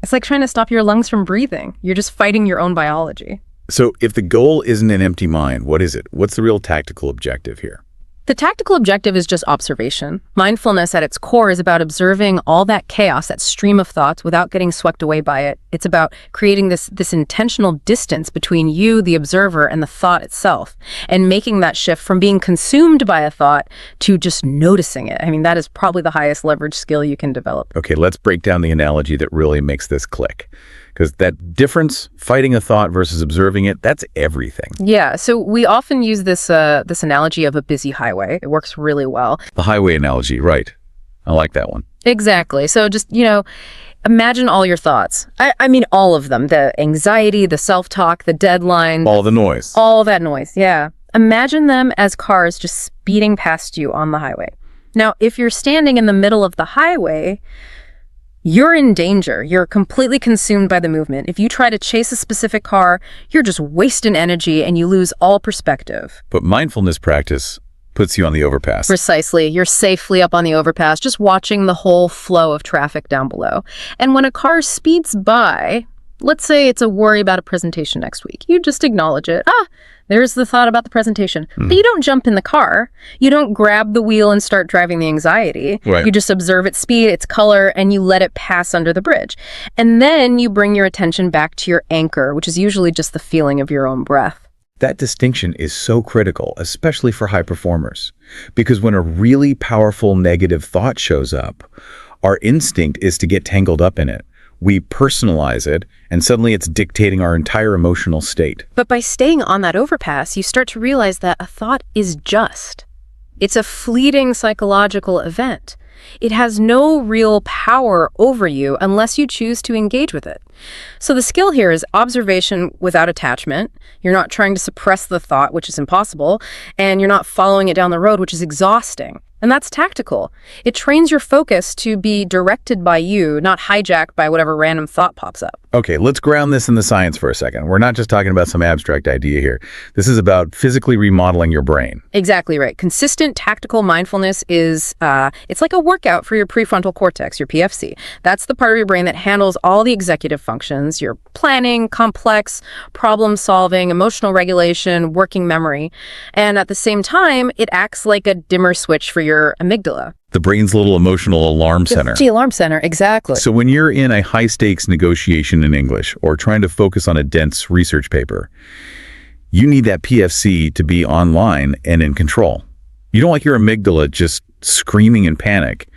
It's like trying to stop your lungs from breathing. You're just fighting your own biology. So if the goal isn't an empty mind, what is it? What's the real tactical objective here? The tactical objective is just observation. Mindfulness at its core is about observing all that chaos, that stream of thoughts, without getting swept away by it. It's about creating this intentional distance between you, the observer, and the thought itself, and making that shift from being consumed by a thought to just noticing it. That is probably the highest leverage skill you can develop. Okay, let's break down the analogy that really makes this click. Because that difference, fighting a thought versus observing it, that's everything. Yeah, so we often use this analogy of a busy highway. It works really well. The highway analogy, right. I like that one. Exactly. So just, imagine all your thoughts. I mean, all of them. The anxiety, the self-talk, the deadline. All the noise. All that noise, yeah. Imagine them as cars just speeding past you on the highway. Now, if you're standing in the middle of the highway, you're in danger. You're completely consumed by the movement. If you try to chase a specific car, you're just wasting energy and you lose all perspective. But mindfulness practice puts you on the overpass. Precisely. You're safely up on the overpass, just watching the whole flow of traffic down below. And when a car speeds by, let's say it's a worry about a presentation next week, you just acknowledge it. There's the thought about the presentation. But you don't jump in the car. You don't grab the wheel and start driving the anxiety. Right. You just observe its speed, its color, and you let it pass under the bridge. And then you bring your attention back to your anchor, which is usually just the feeling of your own breath. That distinction is so critical, especially for high performers. Because when a really powerful negative thought shows up, our instinct is to get tangled up in it. We personalize it, and suddenly it's dictating our entire emotional state. But by staying on that overpass, you start to realize that a thought is just. It's a fleeting psychological event. It has no real power over you unless you choose to engage with it. So the skill here is observation without attachment. You're not trying to suppress the thought, which is impossible, and you're not following it down the road, which is exhausting. And that's tactical. It trains your focus to be directed by you, not hijacked by whatever random thought pops up. Okay, let's ground this in the science for a second. We're not just talking about some abstract idea here. This is about physically remodeling your brain. Exactly right. Consistent tactical mindfulness is, it's like a workout for your prefrontal cortex, your PFC. That's the part of your brain that handles all the executive functions, your planning, complex, problem solving, emotional regulation, working memory. And at the same time, it acts like a dimmer switch for your amygdala. The brain's little emotional alarm center. The alarm center, exactly. So when you're in a high-stakes negotiation in English or trying to focus on a dense research paper, you need that PFC to be online and in control. You don't like your amygdala just screaming in panic.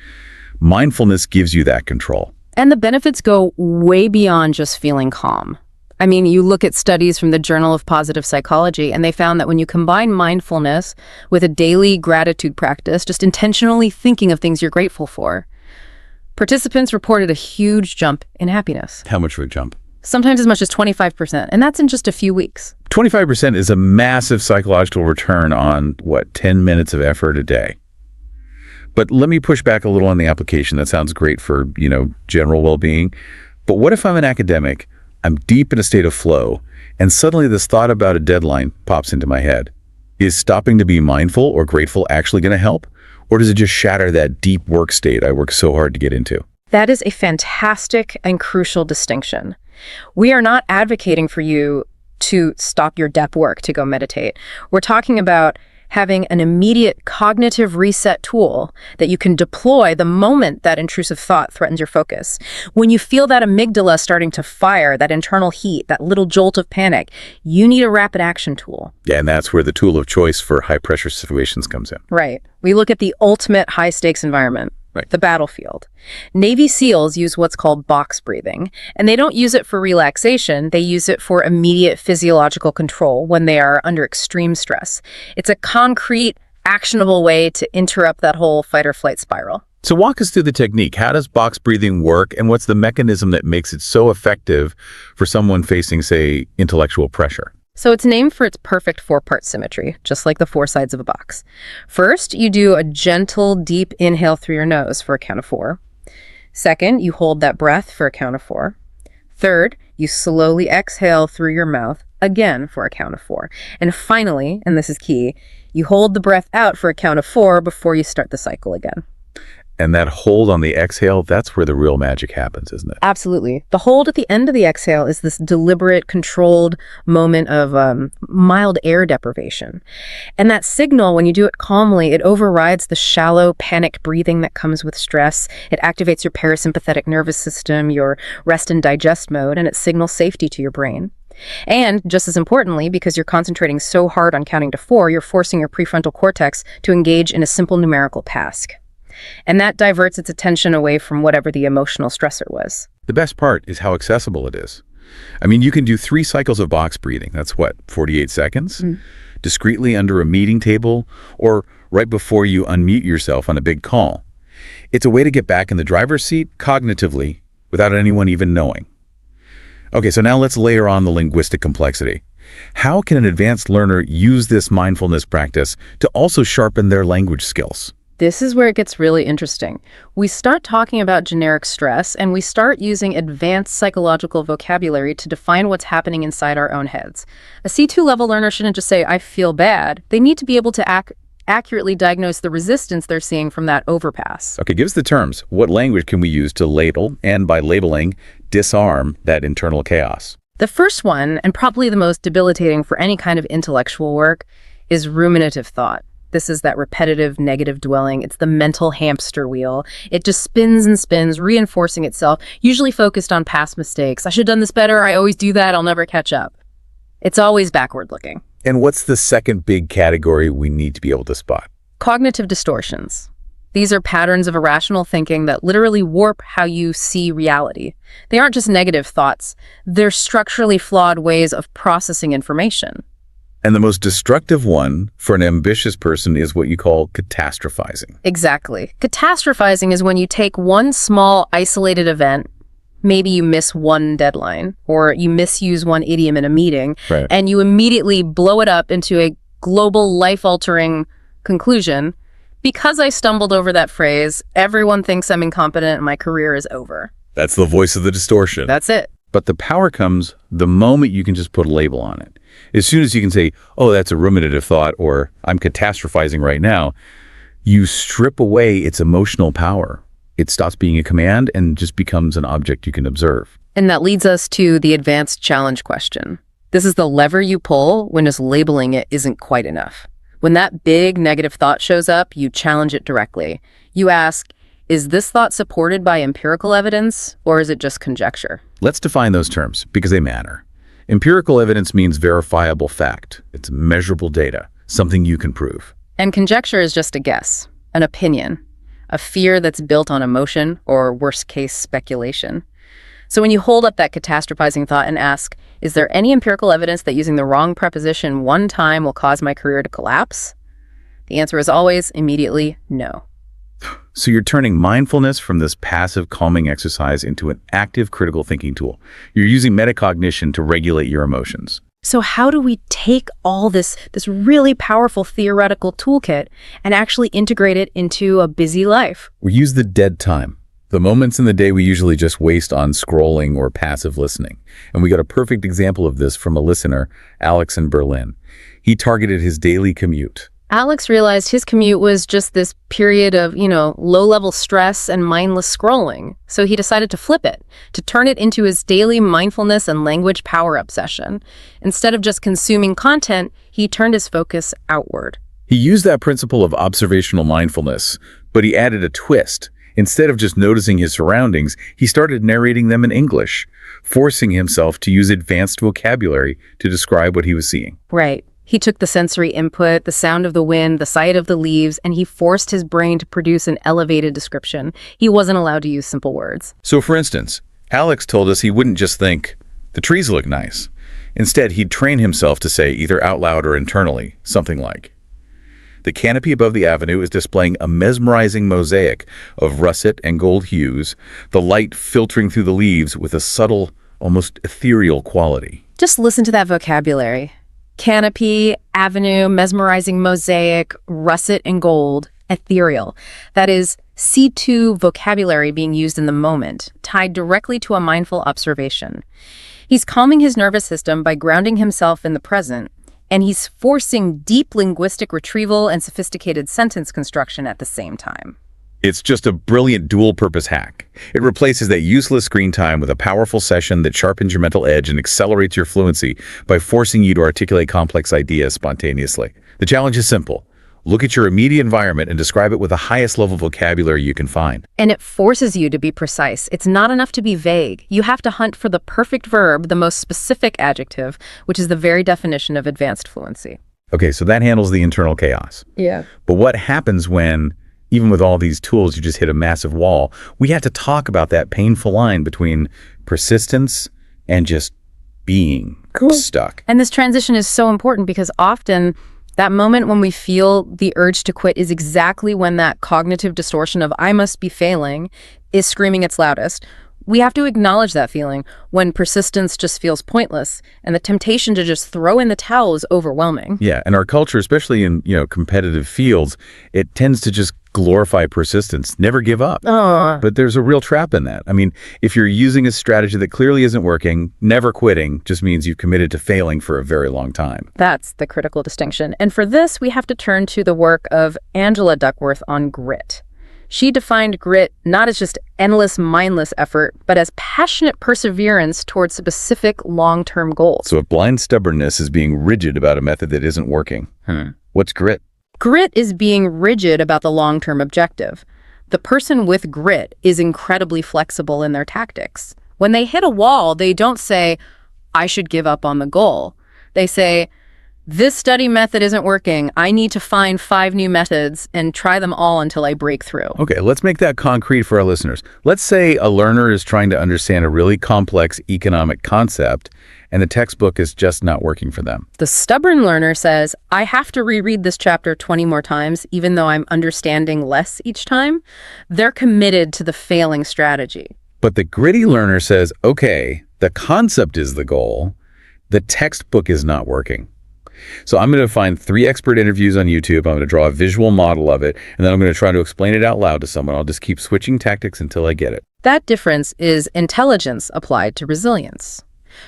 Mindfulness gives you that control. And the benefits go way beyond just feeling calm. I mean, you look at studies from the Journal of Positive Psychology, and they found that when you combine mindfulness with a daily gratitude practice, just intentionally thinking of things you're grateful for, participants reported a huge jump in happiness. How much of a jump? Sometimes as much as 25%, and that's in just a few weeks. 25% is a massive psychological return on, 10 minutes of effort a day. But let me push back a little on the application. That sounds great for, general well-being. But what if I'm an academic, I'm deep in a state of flow, and suddenly this thought about a deadline pops into my head? Is stopping to be mindful or grateful actually going to help? Or does it just shatter that deep work state I work so hard to get into? That is a fantastic and crucial distinction. We are not advocating for you to stop your depth work to go meditate. We're talking about having an immediate cognitive reset tool that you can deploy the moment that intrusive thought threatens your focus. When you feel that amygdala starting to fire, that internal heat, that little jolt of panic, you need a rapid action tool. Yeah, and that's where the tool of choice for high-pressure situations comes in. Right. We look at the ultimate high-stakes environment. Right. The battlefield. Navy SEALs use what's called box breathing, and they don't use it for relaxation. They use it for immediate physiological control when they are under extreme stress. It's a concrete, actionable way to interrupt that whole fight or flight spiral. So walk us through the technique. How does box breathing work, and what's the mechanism that makes it so effective for someone facing, say, intellectual pressure? So it's named for its perfect four-part symmetry, just like the four sides of a box. First, you do a gentle, deep inhale through your nose for a count of 4. Second, you hold that breath for a count of 4. Third, you slowly exhale through your mouth, again for a count of 4. And finally, and this is key, you hold the breath out for a count of 4 before you start the cycle again. And that hold on the exhale, that's where the real magic happens, isn't it? Absolutely. The hold at the end of the exhale is this deliberate, controlled moment of mild air deprivation. And that signal, when you do it calmly, it overrides the shallow, panicked breathing that comes with stress. It activates your parasympathetic nervous system, your rest and digest mode, and it signals safety to your brain. And just as importantly, because you're concentrating so hard on counting to 4, you're forcing your prefrontal cortex to engage in a simple numerical task. And that diverts its attention away from whatever the emotional stressor was. The best part is how accessible it is. I mean, you can do 3 cycles of box breathing. That's 48 seconds? Discreetly under a meeting table or right before you unmute yourself on a big call. It's a way to get back in the driver's seat cognitively without anyone even knowing. Okay, so now let's layer on the linguistic complexity. How can an advanced learner use this mindfulness practice to also sharpen their language skills? This is where it gets really interesting. We start talking about generic stress, and we start using advanced psychological vocabulary to define what's happening inside our own heads. A C2 level learner shouldn't just say, I feel bad. They need to be able to accurately diagnose the resistance they're seeing from that overpass. Okay, give us the terms. What language can we use to label, and by labeling, disarm that internal chaos? The first one, and probably the most debilitating for any kind of intellectual work, is ruminative thought. This is that repetitive negative dwelling. It's the mental hamster wheel. It just spins and spins, reinforcing itself, usually focused on past mistakes. I should have done this better. I always do that. I'll never catch up. It's always backward looking. And what's the second big category we need to be able to spot? Cognitive distortions. These are patterns of irrational thinking that literally warp how you see reality. They aren't just negative thoughts. They're structurally flawed ways of processing information. And the most destructive one for an ambitious person is what you call catastrophizing. Exactly. Catastrophizing is when you take one small isolated event, maybe you miss one deadline, or you misuse one idiom in a meeting, Right. and you immediately blow it up into a global life-altering conclusion. Because I stumbled over that phrase, everyone thinks I'm incompetent and my career is over. That's the voice of the distortion. That's it. But the power comes the moment you can just put a label on it. As soon as you can say, oh, that's a ruminative thought, or I'm catastrophizing right now, you strip away its emotional power. It stops being a command and just becomes an object you can observe. And that leads us to the advanced challenge question. This is the lever you pull when just labeling it isn't quite enough. When that big negative thought shows up, you challenge it directly. You ask, is this thought supported by empirical evidence, or is it just conjecture? Let's define those terms because they matter. Empirical evidence means verifiable fact. It's measurable data, something you can prove. And conjecture is just a guess, an opinion, a fear that's built on emotion or worst-case speculation. So when you hold up that catastrophizing thought and ask, is there any empirical evidence that using the wrong preposition one time will cause my career to collapse? The answer is always immediately no. So you're turning mindfulness from this passive calming exercise into an active critical thinking tool. You're using metacognition to regulate your emotions. So how do we take all this really powerful theoretical toolkit and actually integrate it into a busy life? We use the dead time, the moments in the day we usually just waste on scrolling or passive listening. And we got a perfect example of this from a listener, Alex in Berlin. He targeted his daily commute. Alex realized his commute was just this period of, low-level stress and mindless scrolling. So he decided to flip it, to turn it into his daily mindfulness and language power-up session. Instead of just consuming content, he turned his focus outward. He used that principle of observational mindfulness, but he added a twist. Instead of just noticing his surroundings, he started narrating them in English, forcing himself to use advanced vocabulary to describe what he was seeing. Right. He took the sensory input, the sound of the wind, the sight of the leaves, and he forced his brain to produce an elevated description. He wasn't allowed to use simple words. So for instance, Alex told us he wouldn't just think, the trees look nice. Instead, he'd train himself to say, either out loud or internally, something like, the canopy above the avenue is displaying a mesmerizing mosaic of russet and gold hues, the light filtering through the leaves with a subtle, almost ethereal quality. Just listen to that vocabulary. Canopy, avenue, mesmerizing mosaic, russet and gold, ethereal. That is C2 vocabulary being used in the moment, tied directly to a mindful observation. He's calming his nervous system by grounding himself in the present, and he's forcing deep linguistic retrieval and sophisticated sentence construction at the same time. It's just a brilliant dual-purpose hack. It replaces that useless screen time with a powerful session that sharpens your mental edge and accelerates your fluency by forcing you to articulate complex ideas spontaneously. The challenge is simple. Look at your immediate environment and describe it with the highest level vocabulary you can find. And it forces you to be precise. It's not enough to be vague. You have to hunt for the perfect verb, the most specific adjective, which is the very definition of advanced fluency. Okay, so that handles the internal chaos. Yeah. But what happens when, even with all these tools, you just hit a massive wall? We have to talk about that painful line between persistence and just being stuck. And this transition is so important because often That moment when we feel the urge to quit is exactly when that cognitive distortion of I must be failing is screaming its loudest. We have to acknowledge that feeling when persistence just feels pointless and the temptation to just throw in the towel is overwhelming. Yeah, and our culture, especially in, competitive fields, it tends to just glorify persistence, never give up. But there's a real trap in that. I mean, if you're using a strategy that clearly isn't working, never quitting just means you've committed to failing for a very long time. That's the critical distinction. And for this, we have to turn to the work of Angela Duckworth on grit. She defined grit not as just endless, mindless effort, but as passionate perseverance towards specific long-term goals. So if blind stubbornness is being rigid about a method that isn't working, what's grit? Grit is being rigid about the long-term objective. The person with grit is incredibly flexible in their tactics. When they hit a wall, they don't say, I should give up on the goal. They say, this study method isn't working. I need to find 5 new methods and try them all until I break through. Okay, let's make that concrete for our listeners. Let's say a learner is trying to understand a really complex economic concept and the textbook is just not working for them. The stubborn learner says, I have to reread this chapter 20 more times, even though I'm understanding less each time. They're committed to the failing strategy. But the gritty learner says, okay, the concept is the goal. The textbook is not working. So I'm going to find 3 expert interviews on YouTube. I'm going to draw a visual model of it, and then I'm going to try to explain it out loud to someone. I'll just keep switching tactics until I get it. That difference is intelligence applied to resilience.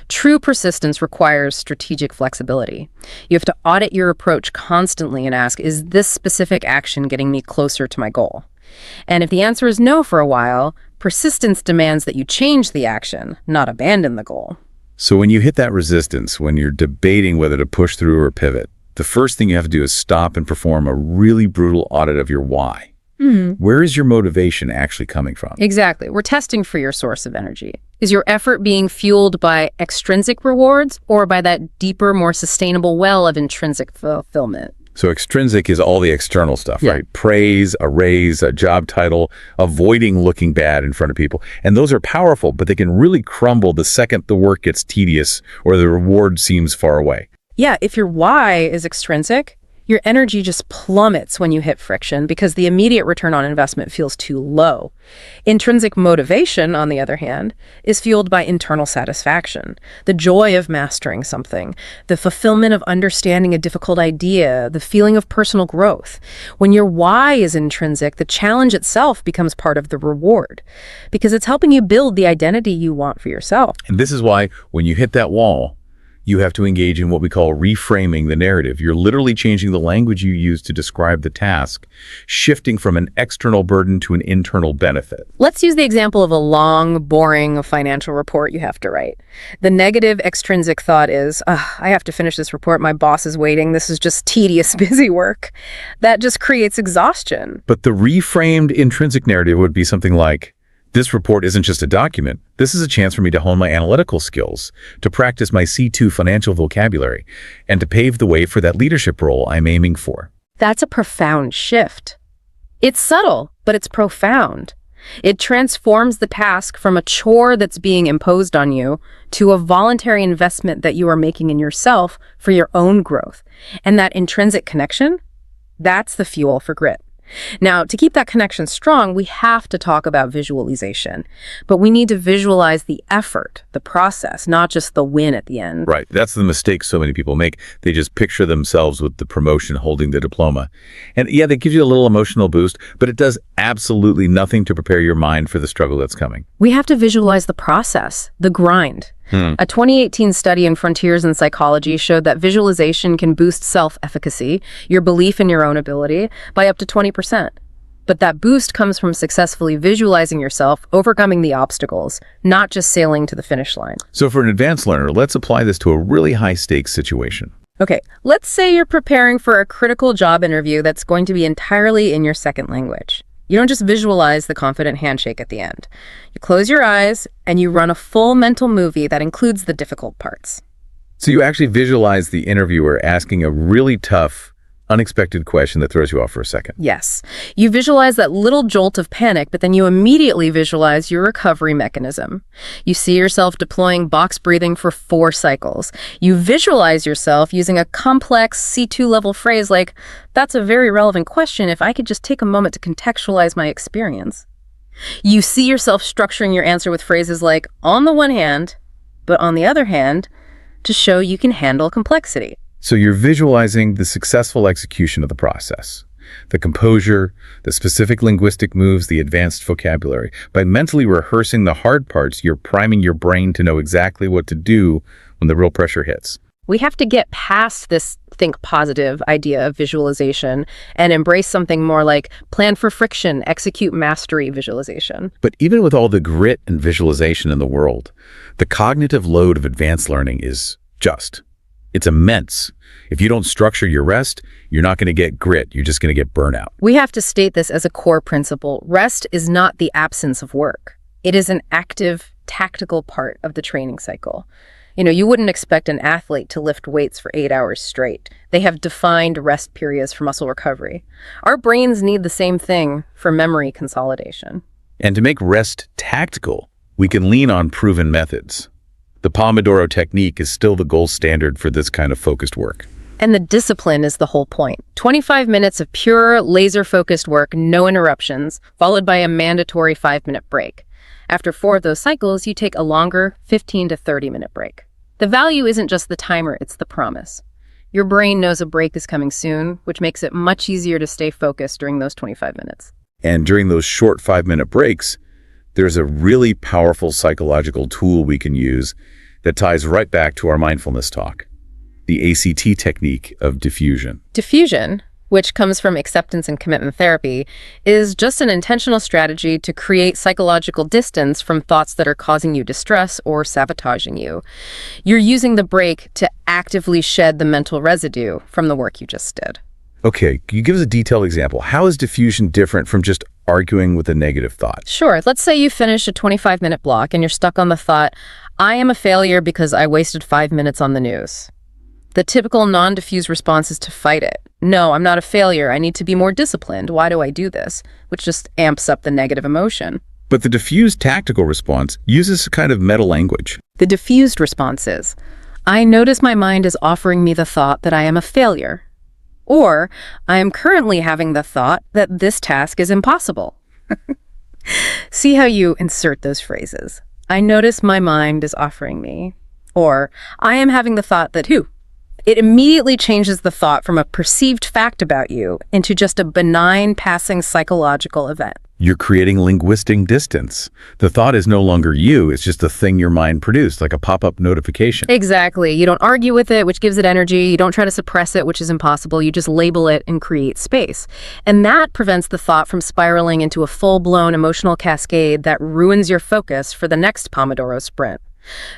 True persistence requires strategic flexibility. You have to audit your approach constantly and ask, is this specific action getting me closer to my goal? And if the answer is no for a while, persistence demands that you change the action, not abandon the goal. So when you hit that resistance, when you're debating whether to push through or pivot, the first thing you have to do is stop and perform a really brutal audit of your why. Where is your motivation actually coming from? Exactly. We're testing for your source of energy. Is your effort being fueled by extrinsic rewards or by that deeper, more sustainable well of intrinsic fulfillment? So extrinsic is all the external stuff, right? Praise, a raise, a job title, avoiding looking bad in front of people. And those are powerful, but they can really crumble the second the work gets tedious or the reward seems far away. Yeah, if your why is extrinsic, your energy just plummets when you hit friction because the immediate return on investment feels too low. Intrinsic motivation, on the other hand, is fueled by internal satisfaction, the joy of mastering something, the fulfillment of understanding a difficult idea, the feeling of personal growth. When your why is intrinsic, the challenge itself becomes part of the reward because it's helping you build the identity you want for yourself. And this is why when you hit that wall, you have to engage in what we call reframing the narrative. You're literally changing the language you use to describe the task, shifting from an external burden to an internal benefit. Let's use the example of a long, boring financial report you have to write. The negative extrinsic thought is, I have to finish this report. My boss is waiting. This is just tedious, busy work. That just creates exhaustion. But the reframed intrinsic narrative would be something like, this report isn't just a document. This is a chance for me to hone my analytical skills, to practice my C2 financial vocabulary, and to pave the way for that leadership role I'm aiming for. That's a profound shift. It's subtle, but it's profound. It transforms the task from a chore that's being imposed on you to a voluntary investment that you are making in yourself for your own growth. And that intrinsic connection, that's the fuel for grit. Now, to keep that connection strong, we have to talk about visualization. But we need to visualize the effort, the process, not just the win at the end. Right. That's the mistake so many people make. They just picture themselves with the promotion holding the diploma. And yeah, that gives you a little emotional boost, but it does absolutely nothing to prepare your mind for the struggle that's coming. We have to visualize the process, the grind. A 2018 study in Frontiers in Psychology showed that visualization can boost self-efficacy, your belief in your own ability, by up to 20%. But that boost comes from successfully visualizing yourself, overcoming the obstacles, not just sailing to the finish line. So for an advanced learner, let's apply this to a really high-stakes situation. Okay, let's say you're preparing for a critical job interview that's going to be entirely in your second language. You don't just visualize the confident handshake at the end. You close your eyes and you run a full mental movie that includes the difficult parts. So you actually visualize the interviewer asking a really tough, unexpected question that throws you off for a second. Yes. You visualize that little jolt of panic, but then you immediately visualize your recovery mechanism. You see yourself deploying box breathing for 4 cycles. You visualize yourself using a complex C2 level phrase like, "That's a very relevant question if I could just take a moment to contextualize my experience." You see yourself structuring your answer with phrases like, "on the one hand, but on the other hand," to show you can handle complexity. So you're visualizing the successful execution of the process, the composure, the specific linguistic moves, the advanced vocabulary. By mentally rehearsing the hard parts, you're priming your brain to know exactly what to do when the real pressure hits. We have to get past this think positive idea of visualization and embrace something more like plan for friction, execute mastery visualization. But even with all the grit and visualization in the world, the cognitive load of advanced learning is it's immense. If you don't structure your rest, you're not going to get grit. You're just going to get burnout. We have to state this as a core principle. Rest is not the absence of work. It is an active, tactical part of the training cycle. You wouldn't expect an athlete to lift weights for 8 hours straight. They have defined rest periods for muscle recovery. Our brains need the same thing for memory consolidation. And to make rest tactical, we can lean on proven methods. The Pomodoro technique is still the gold standard for this kind of focused work. And the discipline is the whole point. 25 minutes of pure, laser-focused work, no interruptions, followed by a mandatory 5-minute break. After 4 of those cycles, you take a longer 15 to 30-minute break. The value isn't just the timer, it's the promise. Your brain knows a break is coming soon, which makes it much easier to stay focused during those 25 minutes. And during those short 5-minute breaks, there's a really powerful psychological tool we can use that ties right back to our mindfulness talk, the ACT technique of diffusion. Diffusion, which comes from acceptance and commitment therapy, is just an intentional strategy to create psychological distance from thoughts that are causing you distress or sabotaging you. You're using the break to actively shed the mental residue from the work you just did. Okay, can you give us a detailed example? How is diffusion different from just arguing with a negative thought? Sure. Let's say you finish a 25-minute block and you're stuck on the thought, "I am a failure because I wasted 5 minutes on the news." The typical non-diffuse response is to fight it. "No, I'm not a failure. I need to be more disciplined. Why do I do this?" Which just amps up the negative emotion. But the diffused tactical response uses a kind of meta language. The diffused response is, "I notice my mind is offering me the thought that I am a failure." Or, "I am currently having the thought that this task is impossible." See how you insert those phrases. "I notice my mind is offering me." Or, "I am having the thought that who?" It immediately changes the thought from a perceived fact about you into just a benign passing psychological event. You're creating linguistic distance. The thought is no longer you, it's just a thing your mind produced, like a pop-up notification. Exactly. You don't argue with it, which gives it energy. You don't try to suppress it, which is impossible. You just label it and create space. And that prevents the thought from spiraling into a full-blown emotional cascade that ruins your focus for the next Pomodoro sprint.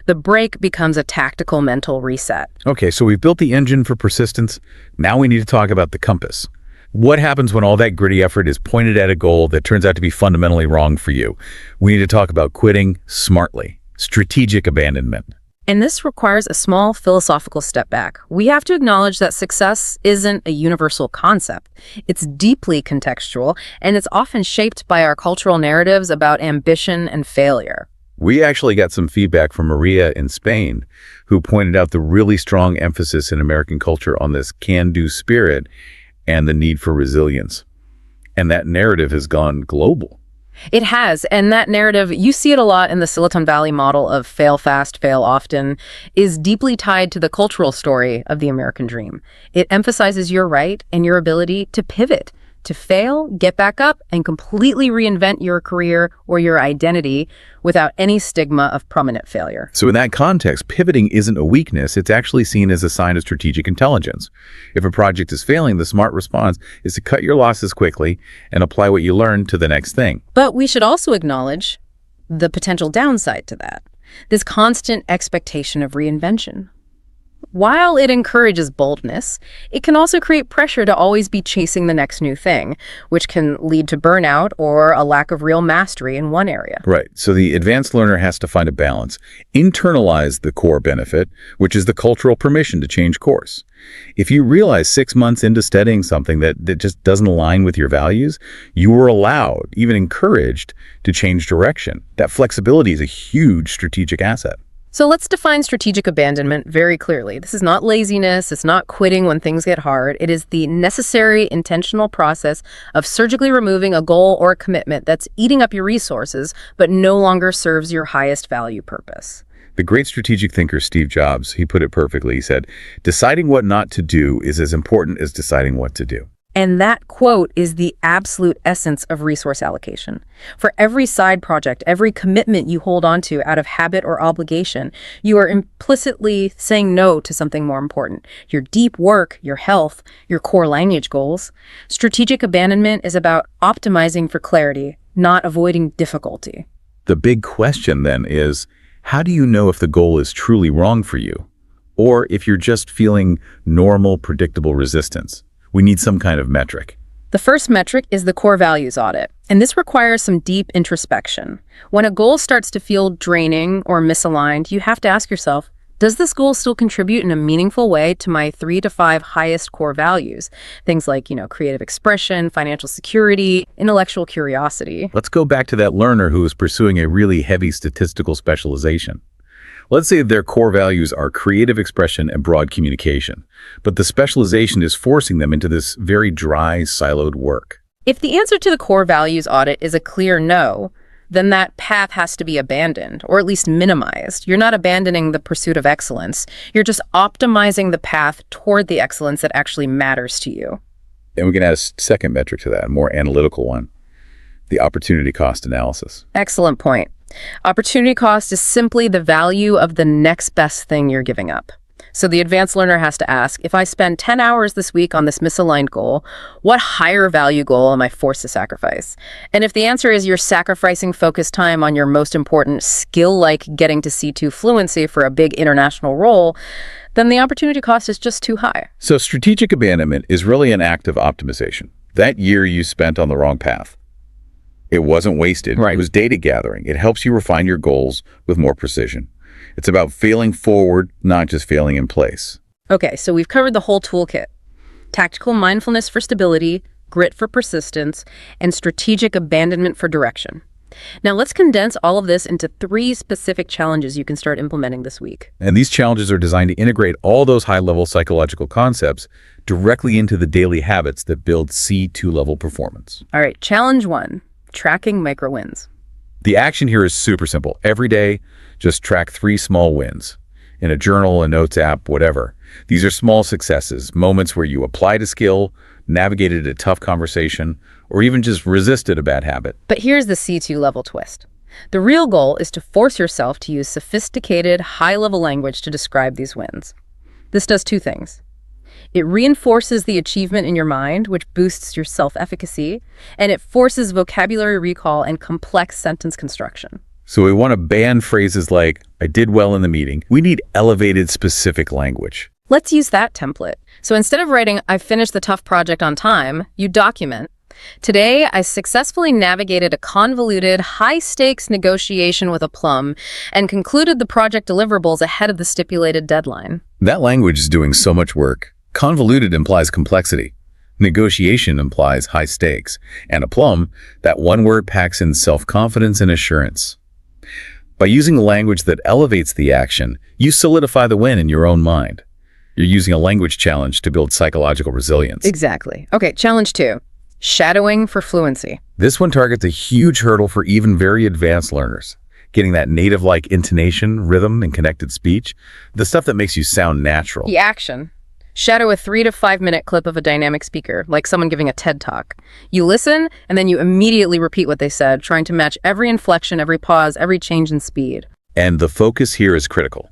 The break becomes a tactical mental reset. Okay, so we've built the engine for persistence. Now we need to talk about the compass. What happens when all that gritty effort is pointed at a goal that turns out to be fundamentally wrong for you? We need to talk about quitting smartly, strategic abandonment. And this requires a small philosophical step back. We have to acknowledge that success isn't a universal concept. It's deeply contextual, and it's often shaped by our cultural narratives about ambition and failure. We actually got some feedback from Maria in Spain, who pointed out the really strong emphasis in American culture on this can-do spirit and the need for resilience. And that narrative has gone global. It has, and that narrative, you see it a lot in the Silicon Valley model of fail fast, fail often, is deeply tied to the cultural story of the American dream. It emphasizes your right and your ability to pivot, to fail, get back up, and completely reinvent your career or your identity without any stigma of permanent failure. So in that context, pivoting isn't a weakness. It's actually seen as a sign of strategic intelligence. If a project is failing, the smart response is to cut your losses quickly and apply what you learned to the next thing. But we should also acknowledge the potential downside to that, this constant expectation of reinvention. While it encourages boldness, it can also create pressure to always be chasing the next new thing, which can lead to burnout or a lack of real mastery in one area. Right. So the advanced learner has to find a balance, internalize the core benefit, which is the cultural permission to change course. If you realize 6 months into studying something that just doesn't align with your values, you are allowed, even encouraged, to change direction. That flexibility is a huge strategic asset. So let's define strategic abandonment very clearly. This is not laziness, it's not quitting when things get hard. It is the necessary, intentional process of surgically removing a goal or a commitment that's eating up your resources, but no longer serves your highest value purpose. The great strategic thinker Steve Jobs, he put it perfectly. He said, deciding what not to do is as important as deciding what to do. And that quote is the absolute essence of resource allocation. For every side project, every commitment you hold on to out of habit or obligation, you are implicitly saying no to something more important. Your deep work, your health, your core language goals. Strategic abandonment is about optimizing for clarity, not avoiding difficulty. The big question then is, how do you know if the goal is truly wrong for you? Or if you're just feeling normal, predictable resistance? We need some kind of metric. The first metric is the core values audit, and this requires some deep introspection. When a goal starts to feel draining or misaligned, you have to ask yourself, does this goal still contribute in a meaningful way to my 3 to 5 highest core values? Things like, creative expression, financial security, intellectual curiosity. Let's go back to that learner who is pursuing a really heavy statistical specialization. Let's say their core values are creative expression and broad communication, but the specialization is forcing them into this very dry, siloed work. If the answer to the core values audit is a clear no, then that path has to be abandoned, or at least minimized. You're not abandoning the pursuit of excellence. You're just optimizing the path toward the excellence that actually matters to you. And we can add a second metric to that, a more analytical one, the opportunity cost analysis. Excellent point. Opportunity cost is simply the value of the next best thing you're giving up. So the advanced learner has to ask, if I spend 10 hours this week on this misaligned goal, what higher value goal am I forced to sacrifice? And if the answer is you're sacrificing focused time on your most important skill, like getting to C2 fluency for a big international role, then the opportunity cost is just too high. So strategic abandonment is really an act of optimization. That year you spent on the wrong path. It wasn't wasted. Right. It was data gathering. It helps you refine your goals with more precision. It's about failing forward, not just failing in place. Okay, so we've covered the whole toolkit. Tactical mindfulness for stability, grit for persistence, and strategic abandonment for direction. Now let's condense all of this into 3 specific challenges you can start implementing this week. And these challenges are designed to integrate all those high-level psychological concepts directly into the daily habits that build C2-level performance. All right, challenge 1, tracking micro wins. The action here is super simple. Every day, just track 3 small wins. In a journal, a notes app, whatever. These are small successes, moments where you applied a skill, navigated a tough conversation, or even just resisted a bad habit. But here's the C2 level twist. The real goal is to force yourself to use sophisticated, high-level language to describe these wins. This does 2 things. It reinforces the achievement in your mind, which boosts your self-efficacy, and it forces vocabulary recall and complex sentence construction. So we want to ban phrases like, I did well in the meeting. We need elevated specific language. Let's use that template. So instead of writing, I finished the tough project on time, you document, today I successfully navigated a convoluted, high-stakes negotiation with a plum and concluded the project deliverables ahead of the stipulated deadline. That language is doing so much work. Convoluted implies complexity. Negotiation implies high stakes. And a plum, that one word packs in self-confidence and assurance. By using language that elevates the action, you solidify the win in your own mind. You're using a language challenge to build psychological resilience. Exactly. Okay, challenge 2, shadowing for fluency. This one targets a huge hurdle for even very advanced learners. Getting that native-like intonation, rhythm, and connected speech, the stuff that makes you sound natural. The action. Shadow a 3 to 5 minute clip of a dynamic speaker, like someone giving a TED Talk. You listen, and then you immediately repeat what they said, trying to match every inflection, every pause, every change in speed. And the focus here is critical.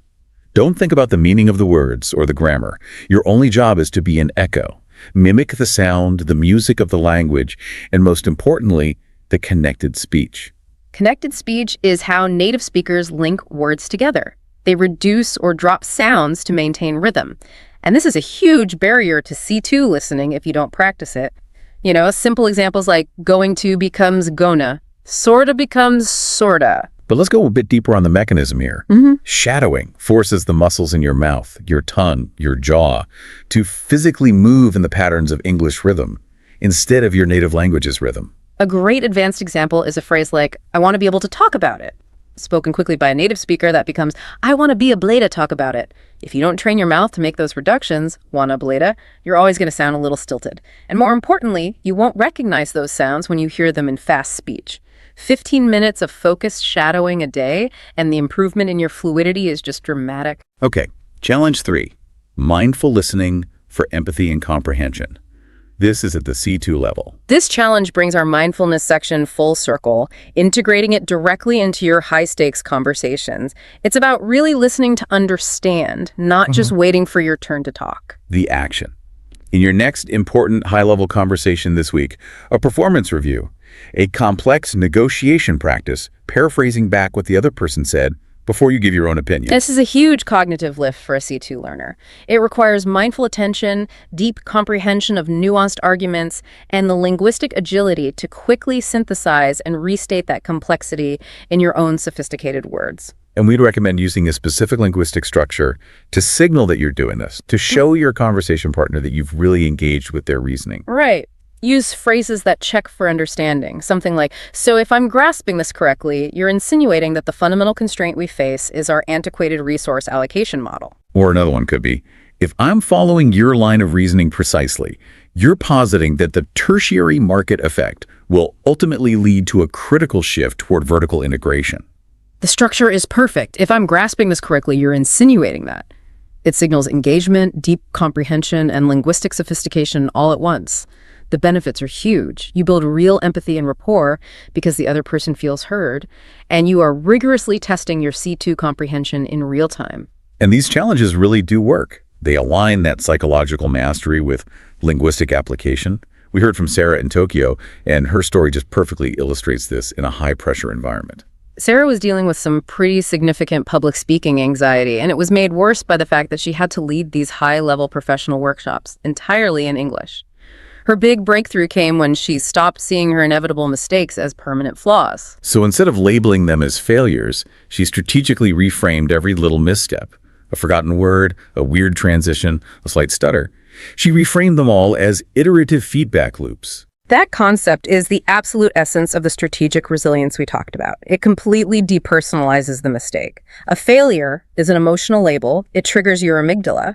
Don't think about the meaning of the words or the grammar. Your only job is to be an echo. Mimic the sound, the music of the language, and most importantly, the connected speech. Connected speech is how native speakers link words together. They reduce or drop sounds to maintain rhythm. And this is a huge barrier to C2 listening if you don't practice it. Simple examples like going to becomes gonna, sorta becomes sorta. But let's go a bit deeper on the mechanism here. Shadowing forces the muscles in your mouth, your tongue, your jaw to physically move in the patterns of English rhythm instead of your native language's rhythm. A great advanced example is a phrase like, I want to be able to talk about it. Spoken quickly by a native speaker, that becomes, I want to be able to talk about it. If you don't train your mouth to make those reductions, wanna bleda, you're always going to sound a little stilted. And more importantly, you won't recognize those sounds when you hear them in fast speech. 15 minutes of focused shadowing a day, and the improvement in your fluidity is just dramatic. Okay, challenge 3, mindful listening for empathy and comprehension. This is at the C2 level. This challenge brings our mindfulness section full circle, integrating it directly into your high-stakes conversations. It's about really listening to understand, not just waiting for your turn to talk. The action. In your next important high-level conversation this week, a performance review, a complex negotiation practice, paraphrasing back what the other person said before you give your own opinion. This is a huge cognitive lift for a C2 learner. It requires mindful attention, deep comprehension of nuanced arguments, and the linguistic agility to quickly synthesize and restate that complexity in your own sophisticated words. And we'd recommend using a specific linguistic structure to signal that you're doing this, to show your conversation partner that you've really engaged with their reasoning. Right. Use phrases that check for understanding. Something like, so if I'm grasping this correctly, you're insinuating that the fundamental constraint we face is our antiquated resource allocation model. Or another one could be, if I'm following your line of reasoning precisely, you're positing that the tertiary market effect will ultimately lead to a critical shift toward vertical integration. The structure is perfect. If I'm grasping this correctly, you're insinuating that. It signals engagement, deep comprehension, and linguistic sophistication all at once. The benefits are huge. You build real empathy and rapport because the other person feels heard, and you are rigorously testing your C2 comprehension in real time. And these challenges really do work. They align that psychological mastery with linguistic application. We heard from Sarah in Tokyo, and her story just perfectly illustrates this in a high-pressure environment. Sarah was dealing with some pretty significant public speaking anxiety, and it was made worse by the fact that she had to lead these high-level professional workshops entirely in English. Her big breakthrough came when she stopped seeing her inevitable mistakes as permanent flaws. So instead of labeling them as failures, she strategically reframed every little misstep, a forgotten word, a weird transition, a slight stutter. She reframed them all as iterative feedback loops. That concept is the absolute essence of the strategic resilience we talked about. It completely depersonalizes the mistake. A failure is an emotional label. It triggers your amygdala.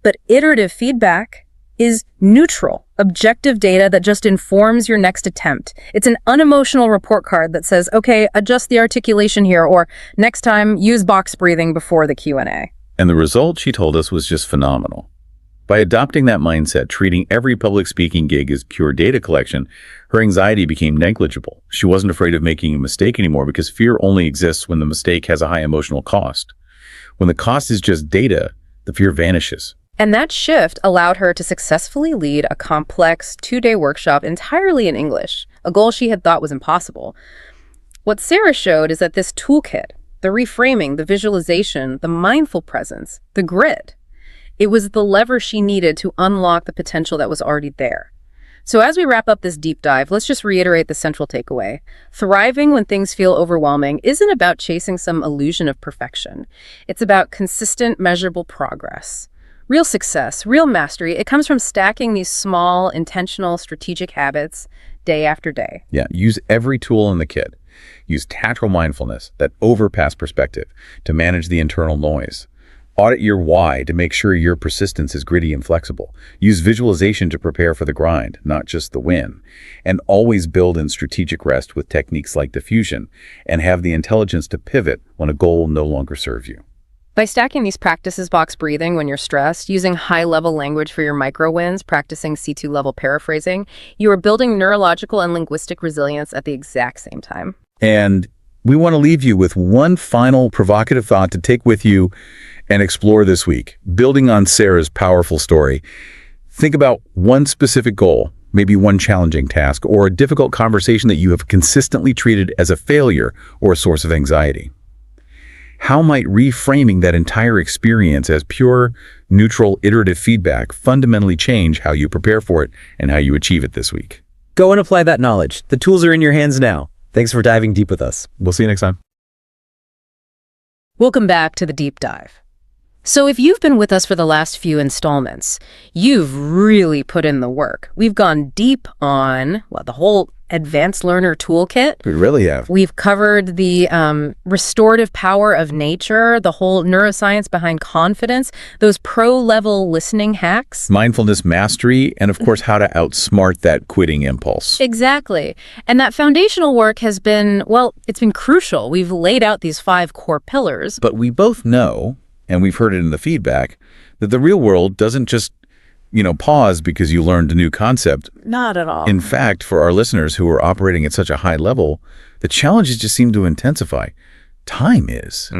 But iterative feedback is neutral, objective data that just informs your next attempt. It's an unemotional report card that says, okay, adjust the articulation here, or next time, use box breathing before the Q&A. And the result, she told us, was just phenomenal. By adopting that mindset, treating every public speaking gig as pure data collection, her anxiety became negligible. She wasn't afraid of making a mistake anymore because fear only exists when the mistake has a high emotional cost. When the cost is just data, the fear vanishes. And that shift allowed her to successfully lead a complex 2-day workshop entirely in English, a goal she had thought was impossible. What Sarah showed is that this toolkit, the reframing, the visualization, the mindful presence, the grit, it was the lever she needed to unlock the potential that was already there. So as we wrap up this deep dive, let's just reiterate the central takeaway. Thriving when things feel overwhelming isn't about chasing some illusion of perfection. It's about consistent, measurable progress. Real success, real mastery, it comes from stacking these small, intentional, strategic habits day after day. Yeah, use every tool in the kit. Use tactile mindfulness, that overpass perspective, to manage the internal noise. Audit your why to make sure your persistence is gritty and flexible. Use visualization to prepare for the grind, not just the win. And always build in strategic rest with techniques like diffusion, and have the intelligence to pivot when a goal no longer serves you. By stacking these practices, box breathing when you're stressed, using high-level language for your micro wins, practicing C2-level paraphrasing, you are building neurological and linguistic resilience at the exact same time. And we want to leave you with one final provocative thought to take with you and explore this week. Building on Sarah's powerful story, think about one specific goal, maybe one challenging task, or a difficult conversation that you have consistently treated as a failure or a source of anxiety. how might reframing that entire experience as pure, neutral, iterative feedback fundamentally change how you prepare for it and how you achieve it this week? Go and apply that knowledge. The tools are in your hands now. Thanks for diving deep with us. We'll see you next time. Welcome back to the deep dive. So if you've been with us for the last few installments, you've really put in the work. We've gone deep on, well, the whole advanced learner toolkit. We really have. We've covered the restorative power of nature, the whole neuroscience behind confidence, those pro-level listening hacks. Mindfulness mastery, and of course, how to outsmart that quitting impulse. Exactly. And that foundational work has been, well, it's been crucial. We've laid out these 5 core pillars. But we both know, and we've heard it in the feedback, that the real world doesn't just, pause because you learned a new concept. Not at all. In fact, for our listeners who are operating at such a high level, the challenges just seem to intensify. Time is.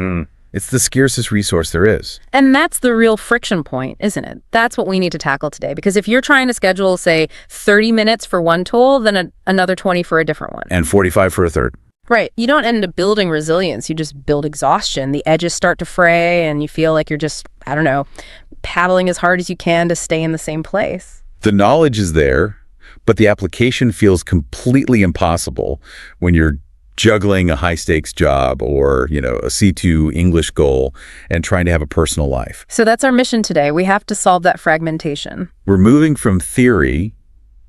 It's the scarcest resource there is. And that's the real friction point, isn't it? That's what we need to tackle today. Because if you're trying to schedule, say, 30 minutes for one tool, then another 20 for a different one. And 45 for a third. Right. You don't end up building resilience. You just build exhaustion. The edges start to fray and you feel like you're just, paddling as hard as you can to stay in the same place. The knowledge is there, but the application feels completely impossible when you're juggling a high-stakes job or, a C2 English goal and trying to have a personal life. So that's our mission today. We have to solve that fragmentation. We're moving from theory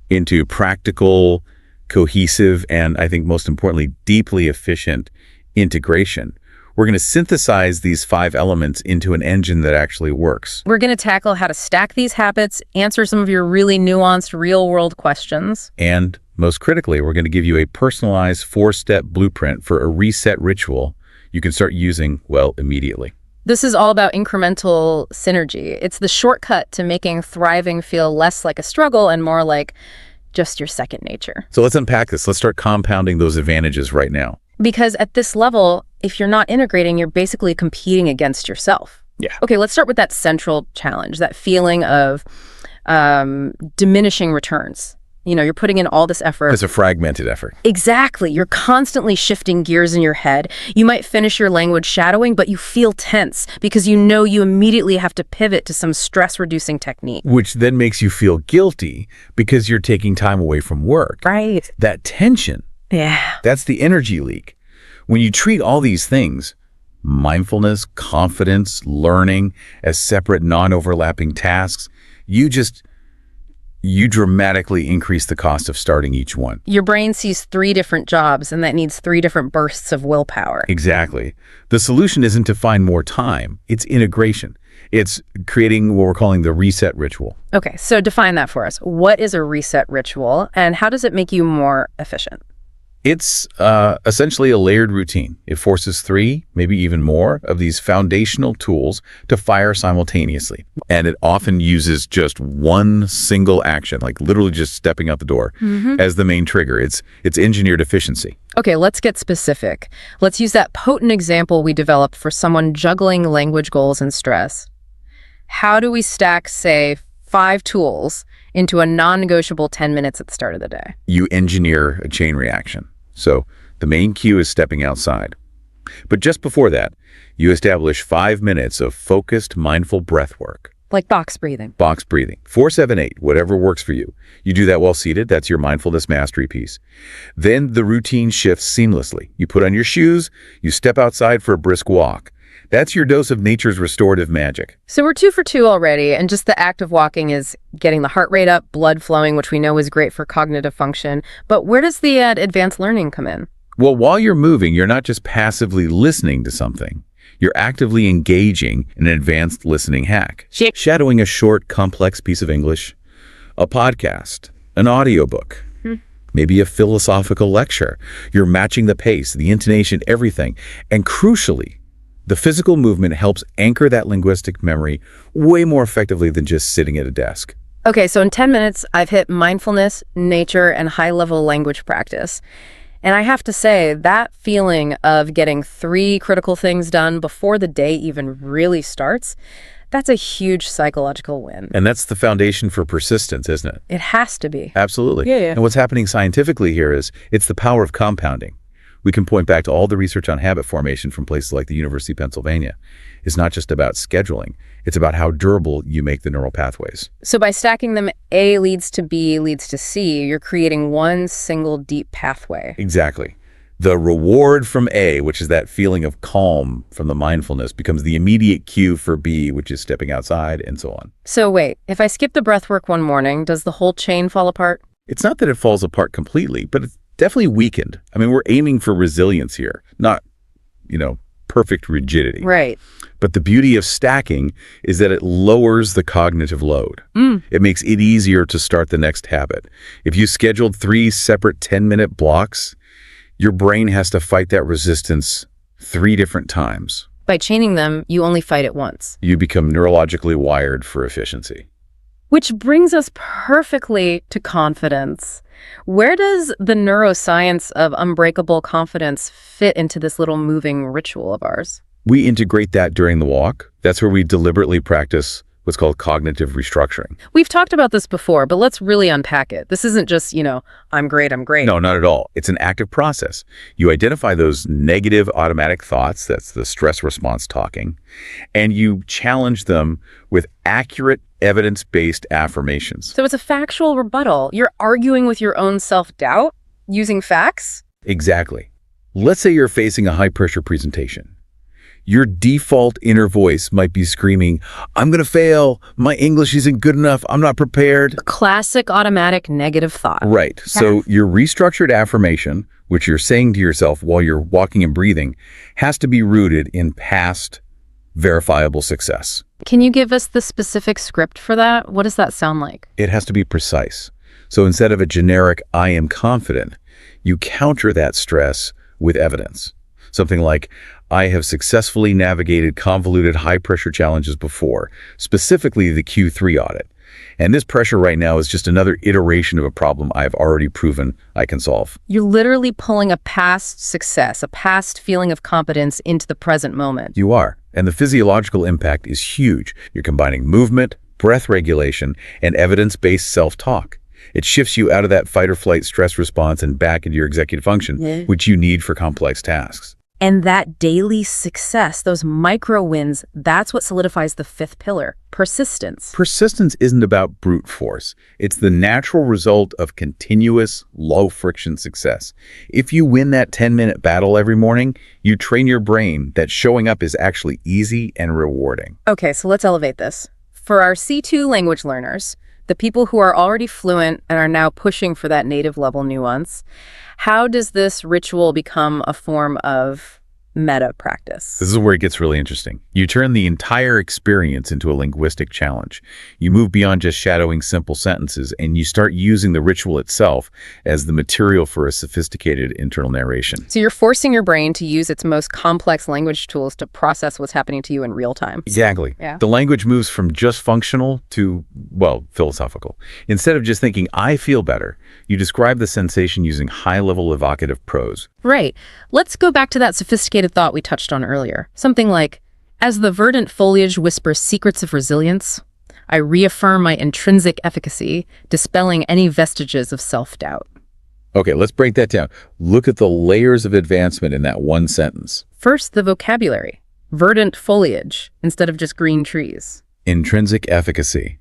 into practical, cohesive, and I think most importantly, deeply efficient integration. We're going to synthesize these 5 elements into an engine that actually works. We're going to tackle how to stack these habits, answer some of your really nuanced real-world questions. And most critically, we're going to give you a personalized 4-step blueprint for a reset ritual you can start using, immediately. This is all about incremental synergy. It's the shortcut to making thriving feel less like a struggle and more like just your second nature. So let's unpack this. Let's start compounding those advantages right now. Because at this level, if you're not integrating, you're basically competing against yourself. Yeah. Okay, let's start with that central challenge, that feeling of diminishing returns. You're putting in all this effort. It's a fragmented effort. Exactly. You're constantly shifting gears in your head. You might finish your language shadowing, but you feel tense because you immediately have to pivot to some stress-reducing technique. Which then makes you feel guilty because you're taking time away from work. Right. That tension. Yeah. That's the energy leak. When you treat all these things, mindfulness, confidence, learning, as separate, non-overlapping tasks, you dramatically increase the cost of starting each one. Your brain sees 3 different jobs, and that needs 3 different bursts of willpower. Exactly. The solution isn't to find more time. It's integration. It's creating what we're calling the reset ritual. Okay, so define that for us. What is a reset ritual, and how does it make you more efficient? It's essentially a layered routine. It forces 3, maybe even more, of these foundational tools to fire simultaneously. And it often uses just one single action, like literally just stepping out the door, as the main trigger. It's engineered efficiency. Okay, let's get specific. Let's use that potent example we developed for someone juggling language goals and stress. How do we stack, say, 5 tools into a non-negotiable 10 minutes at the start of the day? You engineer a chain reaction. So the main cue is stepping outside. But just before that, you establish 5 minutes of focused, mindful breath work. Like box breathing. Box breathing. 4-7-8, whatever works for you. You do that while seated. That's your mindfulness mastery piece. Then the routine shifts seamlessly. You put on your shoes, you step outside for a brisk walk. That's your dose of nature's restorative magic. So we're 2 for 2 already, and just the act of walking is getting the heart rate up, blood flowing, which we know is great for cognitive function. But where does the advanced learning come in? Well, while you're moving, you're not just passively listening to something. You're actively engaging in an advanced listening hack. Shadowing a short, complex piece of English, a podcast, an audiobook, maybe a philosophical lecture. You're matching the pace, the intonation, everything. And crucially, the physical movement helps anchor that linguistic memory way more effectively than just sitting at a desk. Okay, so in 10 minutes, I've hit mindfulness, nature, and high-level language practice. And I have to say, that feeling of getting 3 critical things done before the day even really starts, that's a huge psychological win. And that's the foundation for persistence, isn't it? It has to be. Absolutely. Yeah. And what's happening scientifically here is it's the power of compounding. We can point back to all the research on habit formation from places like the University of Pennsylvania. It's not just about scheduling. It's about how durable you make the neural pathways. So by stacking them, A leads to B leads to C, you're creating one single deep pathway. Exactly. The reward from A, which is that feeling of calm from the mindfulness, becomes the immediate cue for B, which is stepping outside, and so on. So wait, if I skip the breath work one morning, does the whole chain fall apart? It's not that it falls apart completely, but it's definitely weakened. I mean, we're aiming for resilience here, not, perfect rigidity. Right. But the beauty of stacking is that it lowers the cognitive load. It makes it easier to start the next habit. If you scheduled 3 separate 10-minute blocks, your brain has to fight that resistance 3 different times. By chaining them, you only fight it once. You become neurologically wired for efficiency. Which brings us perfectly to confidence. Where does the neuroscience of unbreakable confidence fit into this little moving ritual of ours? We integrate that during the walk. That's where we deliberately practice what's called cognitive restructuring. We've talked about this before, but let's really unpack it. This isn't just, I'm great. No, not at all. It's an active process. You identify those negative automatic thoughts, that's the stress response talking, and you challenge them with accurate evidence-based affirmations. So it's a factual rebuttal. You're arguing with your own self-doubt using facts? Exactly. Let's say you're facing a high-pressure presentation. Your default inner voice might be screaming, I'm going to fail. My English isn't good enough. I'm not prepared. Classic automatic negative thought. Right. So your restructured affirmation, which you're saying to yourself while you're walking and breathing, has to be rooted in past verifiable success. Can you give us the specific script for that? What does that sound like? It has to be precise. So instead of a generic, I am confident, you counter that stress with evidence. Something like, I have successfully navigated convoluted high-pressure challenges before, specifically the Q3 audit. And this pressure right now is just another iteration of a problem I've already proven I can solve. You're literally pulling a past success, a past feeling of competence into the present moment. You are. And the physiological impact is huge. You're combining movement, breath regulation, and evidence-based self-talk. It shifts you out of that fight-or-flight stress response and back into your executive function, which you need for complex tasks. And that daily success, those micro wins, that's what solidifies the 5th pillar, persistence. Persistence isn't about brute force. It's the natural result of continuous, low-friction success. If you win that 10-minute battle every morning, you train your brain that showing up is actually easy and rewarding. Okay, so let's elevate this. For our C2 language learners, the people who are already fluent and are now pushing for that native level nuance, how does this ritual become a form of meta practice? This is where it gets really interesting. You turn the entire experience into a linguistic challenge. You move beyond just shadowing simple sentences, and you start using the ritual itself as the material for a sophisticated internal narration. So you're forcing your brain to use its most complex language tools to process what's happening to you in real time. Exactly. Yeah. The language moves from just functional to, philosophical. Instead of just thinking, I feel better, you describe the sensation using high-level evocative prose. Right. Let's go back to that sophisticated thought we touched on earlier. Something like, as the verdant foliage whispers secrets of resilience, I reaffirm my intrinsic efficacy, dispelling any vestiges of self-doubt. Okay, let's break that down. Look at the layers of advancement in that one sentence. First, the vocabulary. Verdant foliage, instead of just green trees. Intrinsic efficacy.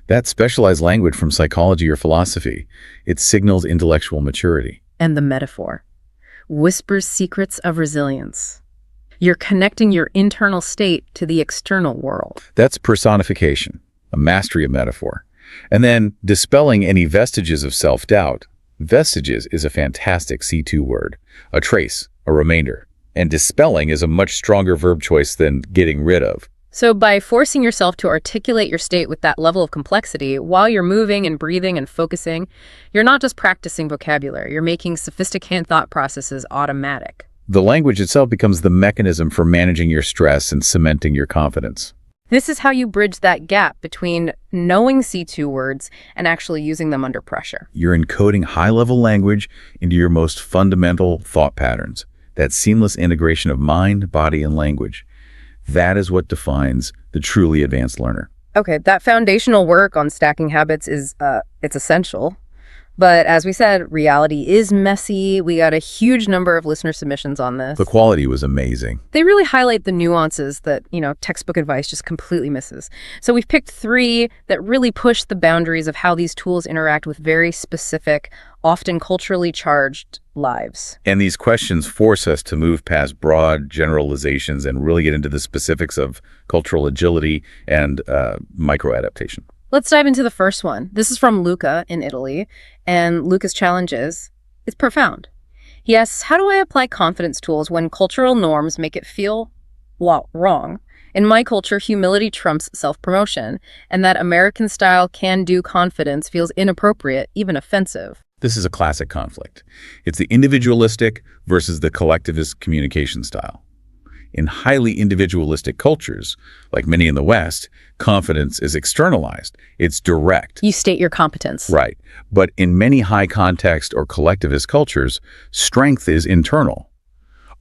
That's specialized language from psychology or philosophy. It signals intellectual maturity. And the metaphor. Whispers secrets of resilience. You're connecting your internal state to the external world. That's personification, a mastery of metaphor. And then dispelling any vestiges of self-doubt. Vestiges is a fantastic C2 word, a trace, a remainder. And dispelling is a much stronger verb choice than getting rid of. So by forcing yourself to articulate your state with that level of complexity while you're moving and breathing and focusing, you're not just practicing vocabulary, you're making sophisticated thought processes automatic. The language itself becomes the mechanism for managing your stress and cementing your confidence. This is how you bridge that gap between knowing C2 words and actually using them under pressure. You're encoding high-level language into your most fundamental thought patterns, that seamless integration of mind, body, and language. That is what defines the truly advanced learner. Okay, that foundational work on stacking habits is, it's essential. But as we said, reality is messy. We got a huge number of listener submissions on this. The quality was amazing. They really highlight the nuances that, textbook advice just completely misses. So we've picked 3 that really push the boundaries of how these tools interact with very specific, often culturally charged lives. And these questions force us to move past broad generalizations and really get into the specifics of cultural agility and micro-adaptation. Let's dive into the first one. This is from Luca in Italy, and Luca's challenge is, it's profound. He asks, how do I apply confidence tools when cultural norms make it feel, wrong? In my culture, humility trumps self-promotion, and that American-style can-do confidence feels inappropriate, even offensive. This is a classic conflict. It's the individualistic versus the collectivist communication style. In highly individualistic cultures, like many in the West, confidence is externalized. It's direct. You state your competence. Right. But in many high-context or collectivist cultures, strength is internal.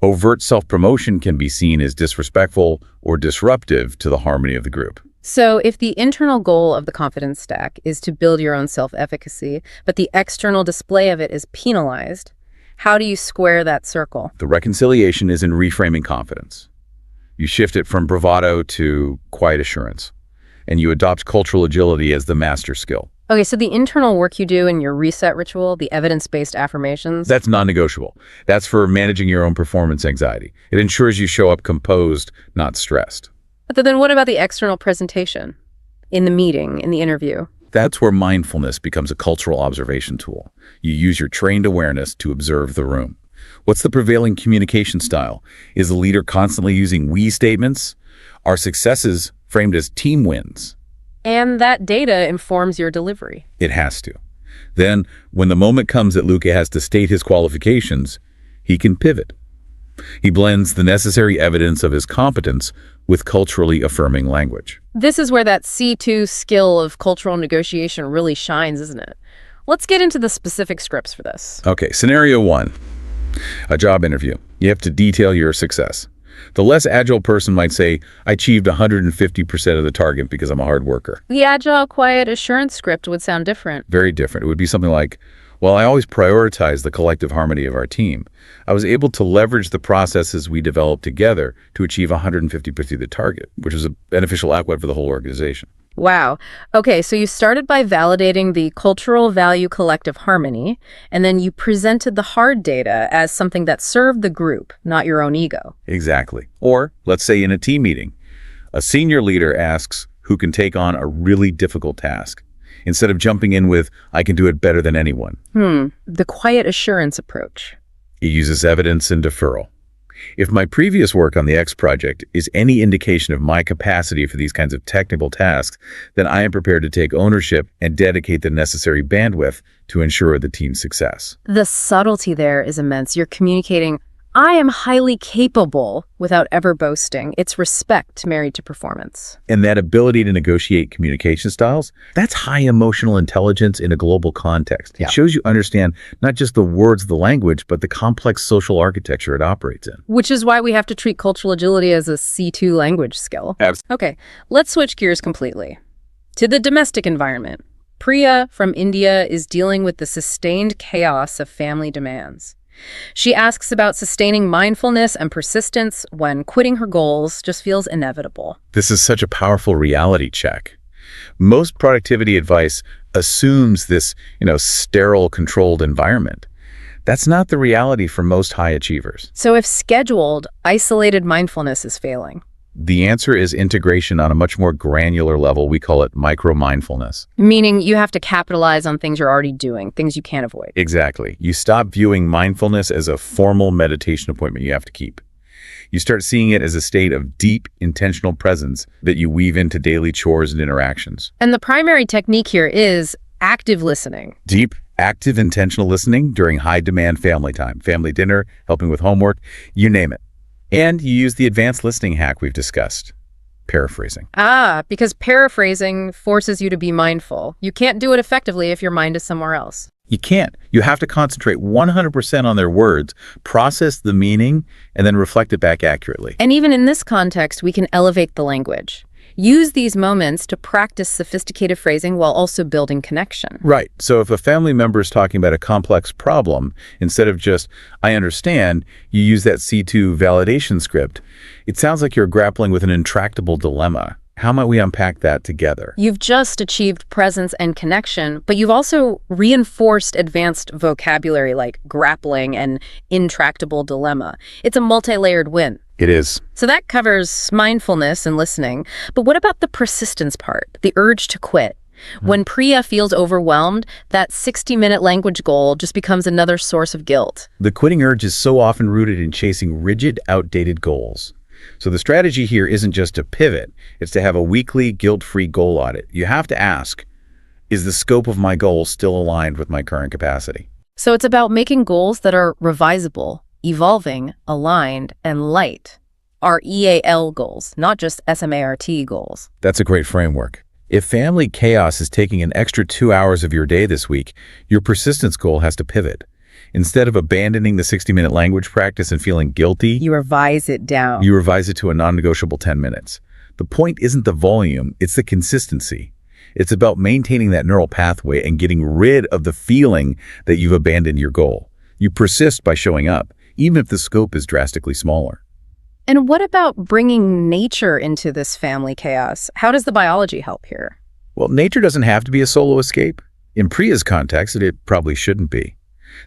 Overt self-promotion can be seen as disrespectful or disruptive to the harmony of the group. So if the internal goal of the confidence stack is to build your own self-efficacy, but the external display of it is penalized, how do you square that circle? The reconciliation is in reframing confidence. You shift it from bravado to quiet assurance, and you adopt cultural agility as the master skill. Okay, so the internal work you do in your reset ritual, the evidence-based affirmations. That's non-negotiable. That's for managing your own performance anxiety. It ensures you show up composed, not stressed. But then what about the external presentation? In the meeting, in the interview? That's where mindfulness becomes a cultural observation tool. You use your trained awareness to observe the room. What's the prevailing communication style? Is the leader constantly using we statements? Are successes framed as team wins? And that data informs your delivery. It has to. Then, when the moment comes that Luca has to state his qualifications, he can pivot. He blends the necessary evidence of his competence with culturally affirming language. This is where that C2 skill of cultural negotiation really shines, isn't it? Let's get into the specific scripts for this. Okay, scenario 1, a job interview. You have to detail your success. The less agile person might say, I achieved 150% of the target because I'm a hard worker. The agile, quiet assurance script would sound different. Very different. It would be something like, well, I always prioritize the collective harmony of our team. I was able to leverage the processes we developed together to achieve 150% of the target, which was a beneficial output for the whole organization. Wow. Okay, so you started by validating the cultural value collective harmony, and then you presented the hard data as something that served the group, not your own ego. Exactly. Or, let's say in a team meeting, a senior leader asks who can take on a really difficult task, instead of jumping in with, I can do it better than anyone. The quiet assurance approach. It uses evidence and deferral. If my previous work on the X project is any indication of my capacity for these kinds of technical tasks, then I am prepared to take ownership and dedicate the necessary bandwidth to ensure the team's success. The subtlety there is immense. You're communicating, I am highly capable without ever boasting. It's respect married to performance. And that ability to negotiate communication styles, that's high emotional intelligence in a global context. It shows you understand not just the words of the language, but the complex social architecture it operates in. Which is why we have to treat cultural agility as a C2 language skill. Okay, let's switch gears completely. To the domestic environment. Priya from India is dealing with the sustained chaos of family demands. She asks about sustaining mindfulness and persistence when quitting her goals just feels inevitable. This is such a powerful reality check. Most productivity advice assumes this, sterile, controlled environment. That's not the reality for most high achievers. So if scheduled, isolated mindfulness is failing. The answer is integration on a much more granular level. We call it micro-mindfulness. Meaning you have to capitalize on things you're already doing, things you can't avoid. Exactly. You stop viewing mindfulness as a formal meditation appointment you have to keep. You start seeing it as a state of deep, intentional presence that you weave into daily chores and interactions. And the primary technique here is active listening. Deep, active, intentional listening during high-demand family time, family dinner, helping with homework, you name it. And you use the advanced listening hack we've discussed, paraphrasing. Because paraphrasing forces you to be mindful. You can't do it effectively if your mind is somewhere else. You can't. You have to concentrate 100% on their words, process the meaning, and then reflect it back accurately. And even in this context, we can elevate the language. Use these moments to practice sophisticated phrasing while also building connection. Right. So if a family member is talking about a complex problem, instead of just, I understand, you use that C2 validation script. It sounds like you're grappling with an intractable dilemma. How might we unpack that together? You've just achieved presence and connection, but you've also reinforced advanced vocabulary like grappling and intractable dilemma. It's a multi-layered win. It is. So that covers mindfulness and listening. But what about the persistence part, the urge to quit? When Priya feels overwhelmed, that 60-minute language goal just becomes another source of guilt. The quitting urge is so often rooted in chasing rigid, outdated goals. So the strategy here isn't just to pivot, it's to have a weekly guilt-free goal audit. You have to ask, is the scope of my goal still aligned with my current capacity? So it's about making goals that are revisable, evolving, aligned, and light. Our EAL goals, not just SMART goals. That's a great framework. If family chaos is taking an extra 2 hours of your day this week, your persistence goal has to pivot. Instead of abandoning the 60-minute language practice and feeling guilty, You revise it down. you revise it to a non-negotiable 10 minutes. The point isn't the volume, it's the consistency. It's about maintaining that neural pathway and getting rid of the feeling that you've abandoned your goal. You persist by showing up, even if the scope is drastically smaller. And what about bringing nature into this family chaos? How does the biology help here? Well, nature doesn't have to be a solo escape. In Priya's context, it probably shouldn't be.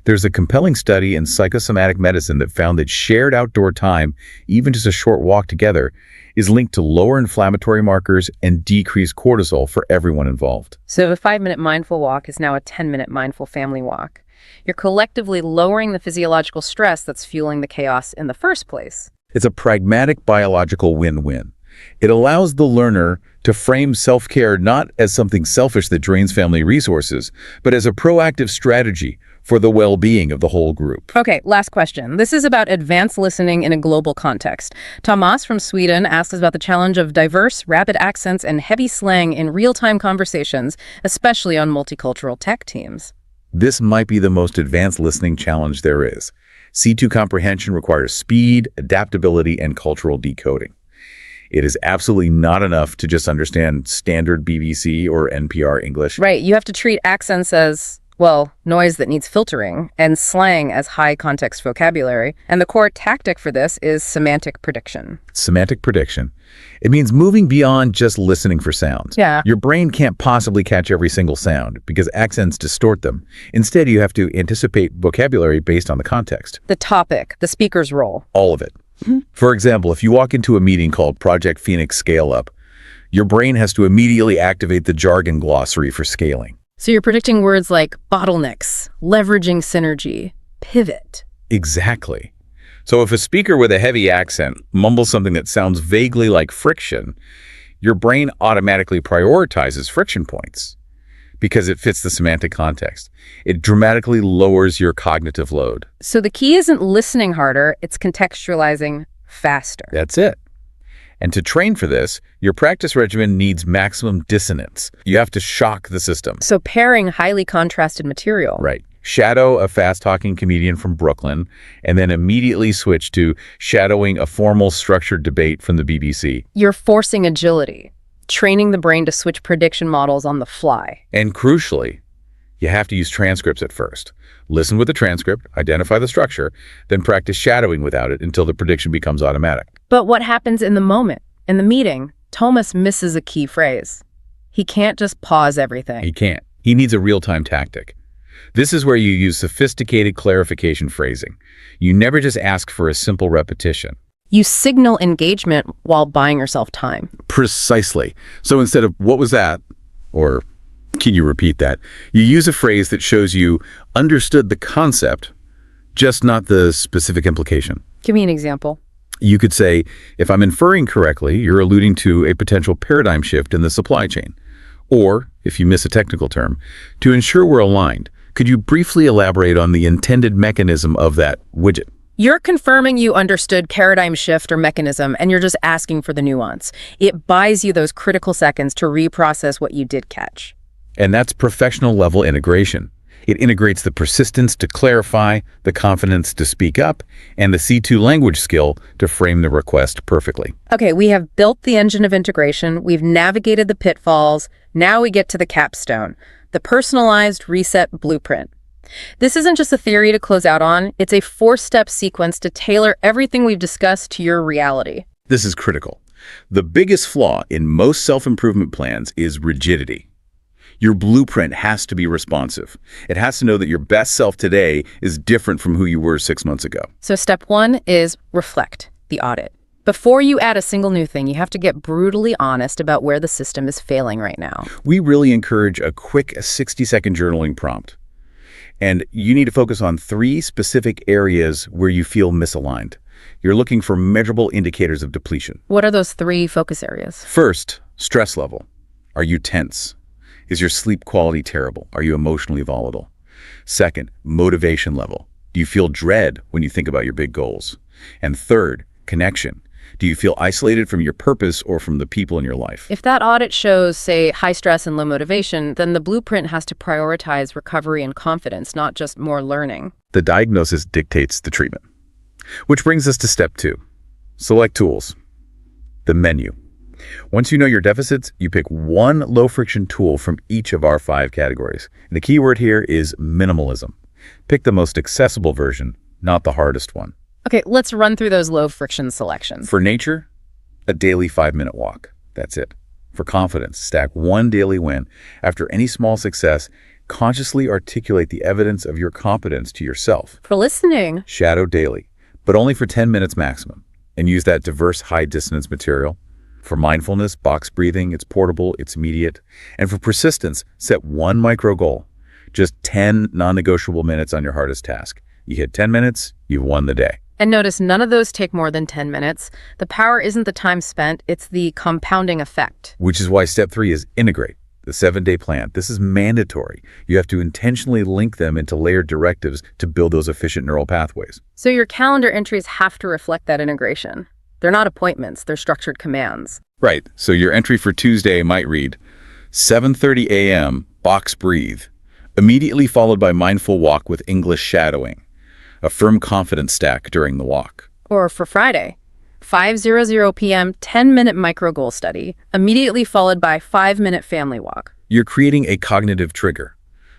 There's a compelling study in psychosomatic medicine that found that shared outdoor time, even just a short walk together, is linked to lower inflammatory markers and decreased cortisol for everyone involved. So a 5-minute mindful walk is now a 10-minute mindful family walk. You're collectively lowering the physiological stress that's fueling the chaos in the first place. It's a pragmatic biological win-win. It allows the learner to frame self-care not as something selfish that drains family resources, but as a proactive strategy for the well-being of the whole group. Okay, last question. This is about advanced listening in a global context. Tomas from Sweden asks about the challenge of diverse, rapid accents and heavy slang in real-time conversations, especially on multicultural tech teams. This might be the most advanced listening challenge there is. C2 comprehension requires speed, adaptability, and cultural decoding. It is absolutely not enough to just understand standard BBC or NPR English. Right, you have to treat accents as, well, noise that needs filtering, and slang as high-context vocabulary. And the core tactic for this is semantic prediction. Semantic prediction. It means moving beyond just listening for sounds. Yeah. Your brain can't possibly catch every single sound because accents distort them. Instead, you have to anticipate vocabulary based on the context. The topic, the speaker's role. All of it. For example, if you walk into a meeting called Project Phoenix Scale Up, your brain has to immediately activate the jargon glossary for scaling. So you're predicting words like bottlenecks, leveraging synergy, pivot. Exactly. So if a speaker with a heavy accent mumbles something that sounds vaguely like friction, your brain automatically prioritizes friction points because it fits the semantic context. It dramatically lowers your cognitive load. So the key isn't listening harder, it's contextualizing faster. That's it. And to train for this, your practice regimen needs maximum dissonance. You have to shock the system. So pairing highly contrasted material. Right. Shadow a fast-talking comedian from Brooklyn, and then immediately switch to shadowing a formal, structured debate from the BBC. You're forcing agility, training the brain to switch prediction models on the fly. And crucially, you have to use transcripts at first. Listen with the transcript, identify the structure, then practice shadowing without it until the prediction becomes automatic. But what happens in the moment? In the meeting, Thomas misses a key phrase. He can't just pause everything. He can't. He needs a real-time tactic. This is where you use sophisticated clarification phrasing. You never just ask for a simple repetition. You signal engagement while buying yourself time. Precisely. So instead of, what was that? Or, can you repeat that? You use a phrase that shows you understood the concept, just not the specific implication. Give me an example. You could say, if I'm inferring correctly, you're alluding to a potential paradigm shift in the supply chain. Or, if you miss a technical term, to ensure we're aligned, could you briefly elaborate on the intended mechanism of that widget? You're confirming you understood paradigm shift or mechanism, and you're just asking for the nuance. It buys you those critical seconds to reprocess what you did catch. And that's professional level integration. It integrates the persistence to clarify, the confidence to speak up, and the C2 language skill to frame the request perfectly. Okay, we have built the engine of integration, we've navigated the pitfalls, now we get to the capstone, the personalized reset blueprint. This isn't just a theory to close out on, it's a 4-step sequence to tailor everything we've discussed to your reality. This is critical. The biggest flaw in most self-improvement plans is rigidity. Your blueprint has to be responsive. It has to know that your best self today is different from who you were 6 months ago. So step 1 is reflect, the audit. Before you add a single new thing, you have to get brutally honest about where the system is failing right now. We really encourage a quick 60-second journaling prompt. And you need to focus on 3 specific areas where you feel misaligned. You're looking for measurable indicators of depletion. What are those 3 focus areas? First, stress level. Are you tense? Is your sleep quality terrible? Are you emotionally volatile? Second, motivation level. Do you feel dread when you think about your big goals? And third, connection. Do you feel isolated from your purpose or from the people in your life? If that audit shows, say, high stress and low motivation, then the blueprint has to prioritize recovery and confidence, not just more learning. The diagnosis dictates the treatment. Which brings us to step 2. Select tools. The menu. Once you know your deficits, you pick one low-friction tool from each of our 5 categories. And the key word here is minimalism. Pick the most accessible version, not the hardest one. Okay, let's run through those low-friction selections. For nature, a daily 5-minute walk. That's it. For confidence, stack one daily win. After any small success, consciously articulate the evidence of your competence to yourself. For listening, Shadow daily, but only for 10 minutes maximum. And use that diverse high-dissonance material. For mindfulness, box breathing, it's portable, it's immediate. And for persistence, set one micro goal. Just 10 non-negotiable minutes on your hardest task. You hit 10 minutes, you've won the day. and notice none of those take more than 10 minutes. The power isn't the time spent, it's the compounding effect. Which is why step 3 is integrate. The 7-day plan. This is mandatory. You have to intentionally link them into layered directives to build those efficient neural pathways. So your calendar entries have to reflect that integration. They're not appointments, they're structured commands. Right. So your entry for Tuesday might read, 7:30 a.m., box breathe, immediately followed by mindful walk with English shadowing, a firm confidence stack during the walk. Or for Friday, 5:00 p.m., 10-minute micro goal study, immediately followed by 5-minute family walk. You're creating a cognitive trigger.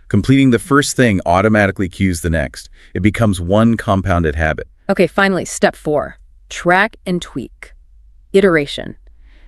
Completing the first thing automatically cues the next. It becomes one compounded habit. Okay, finally, step 4, track and tweak. Iteration.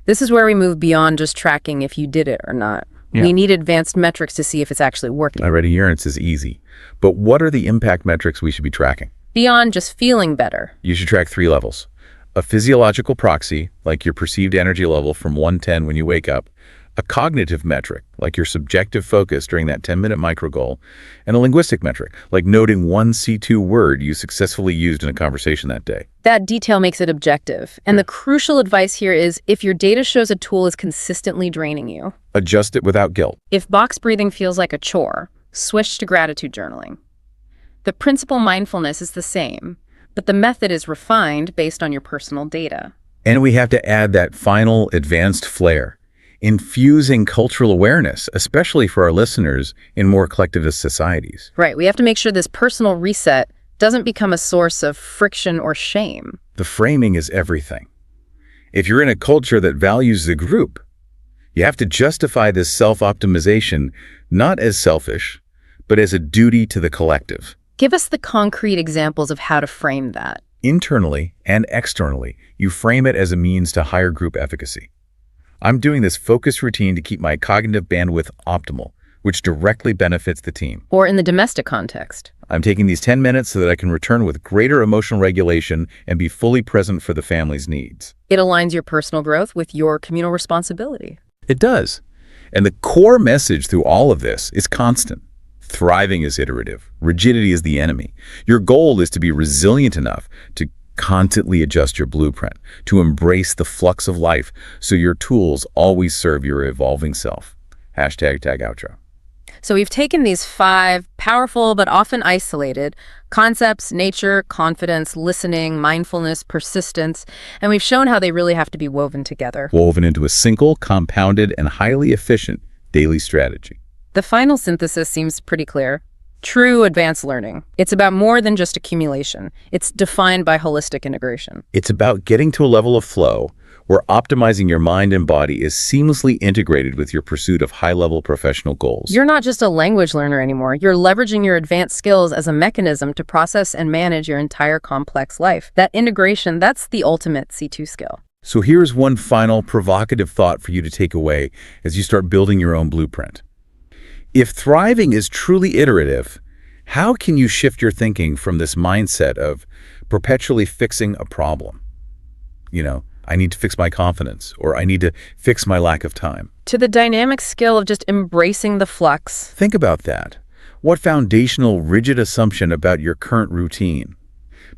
This is where we move beyond just tracking if you did it or not. Yeah. We need advanced metrics to see if it's actually working. Adherence is easy. But what are the impact metrics we should be tracking? Beyond just feeling better. You should track 3 levels. A physiological proxy, like your perceived energy level from 110 when you wake up, a cognitive metric, like your subjective focus during that 10-minute micro goal, and a linguistic metric, like noting one C2 word you successfully used in a conversation that day. That detail makes it objective. And the crucial advice here is if your data shows a tool is consistently draining you, Adjust it without guilt. if box breathing feels like a chore, switch to gratitude journaling. The principle mindfulness is the same, but the method is refined based on your personal data. And we have to add that final advanced flair, infusing cultural awareness, especially for our listeners in more collectivist societies. Right, we have to make sure this personal reset doesn't become a source of friction or shame. The framing is everything. If you're in a culture that values the group, you have to justify this self-optimization not as selfish, but as a duty to the collective. Give us the concrete examples of how to frame that. Internally and externally, you frame it as a means to higher group efficacy. I'm doing this focused routine to keep my cognitive bandwidth optimal, which directly benefits the team. Or in the domestic context. I'm taking these 10 minutes so that I can return with greater emotional regulation and be fully present for the family's needs. It aligns your personal growth with your communal responsibility. It does. And the core message through all of this is constant. Thriving is iterative. Rigidity is the enemy. Your goal is to be resilient enough to constantly adjust your blueprint, to embrace the flux of life so your tools always serve your evolving self. Hashtag tag outro. So we've taken these 5 powerful but often isolated concepts: nature, confidence, listening, mindfulness, persistence, and we've shown how they really have to be woven together. Woven into a single, compounded, and highly efficient daily strategy. The final synthesis seems pretty clear. True advanced learning. It's about more than just accumulation. It's defined by holistic integration. It's about getting to a level of flow where optimizing your mind and body is seamlessly integrated with your pursuit of high-level professional goals. You're not just a language learner anymore. You're leveraging your advanced skills as a mechanism to process and manage your entire complex life. That integration, that's the ultimate C2 skill. So here's one final provocative thought for you to take away as you start building your own blueprint. If thriving is truly iterative, how can you shift your thinking from this mindset of perpetually fixing a problem? I need to fix my confidence, or I need to fix my lack of time. To the dynamic skill of just embracing the flux. Think about that. What foundational, rigid assumption about your current routine?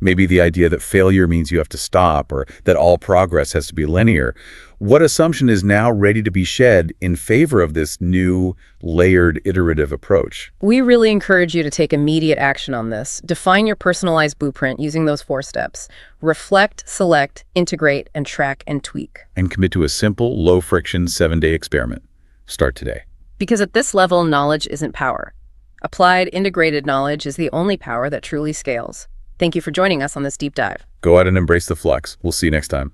Maybe the idea that failure means you have to stop, or that all progress has to be linear. What assumption is now ready to be shed in favor of this new, layered, iterative approach? We really encourage you to take immediate action on this. Define your personalized blueprint using those 4 steps. Reflect, select, integrate, and track and tweak. And commit to a simple, low-friction 7-day experiment. Start today. Because at this level, knowledge isn't power. Applied, integrated knowledge is the only power that truly scales. Thank you for joining us on this deep dive. Go out and embrace the flux. We'll see you next time.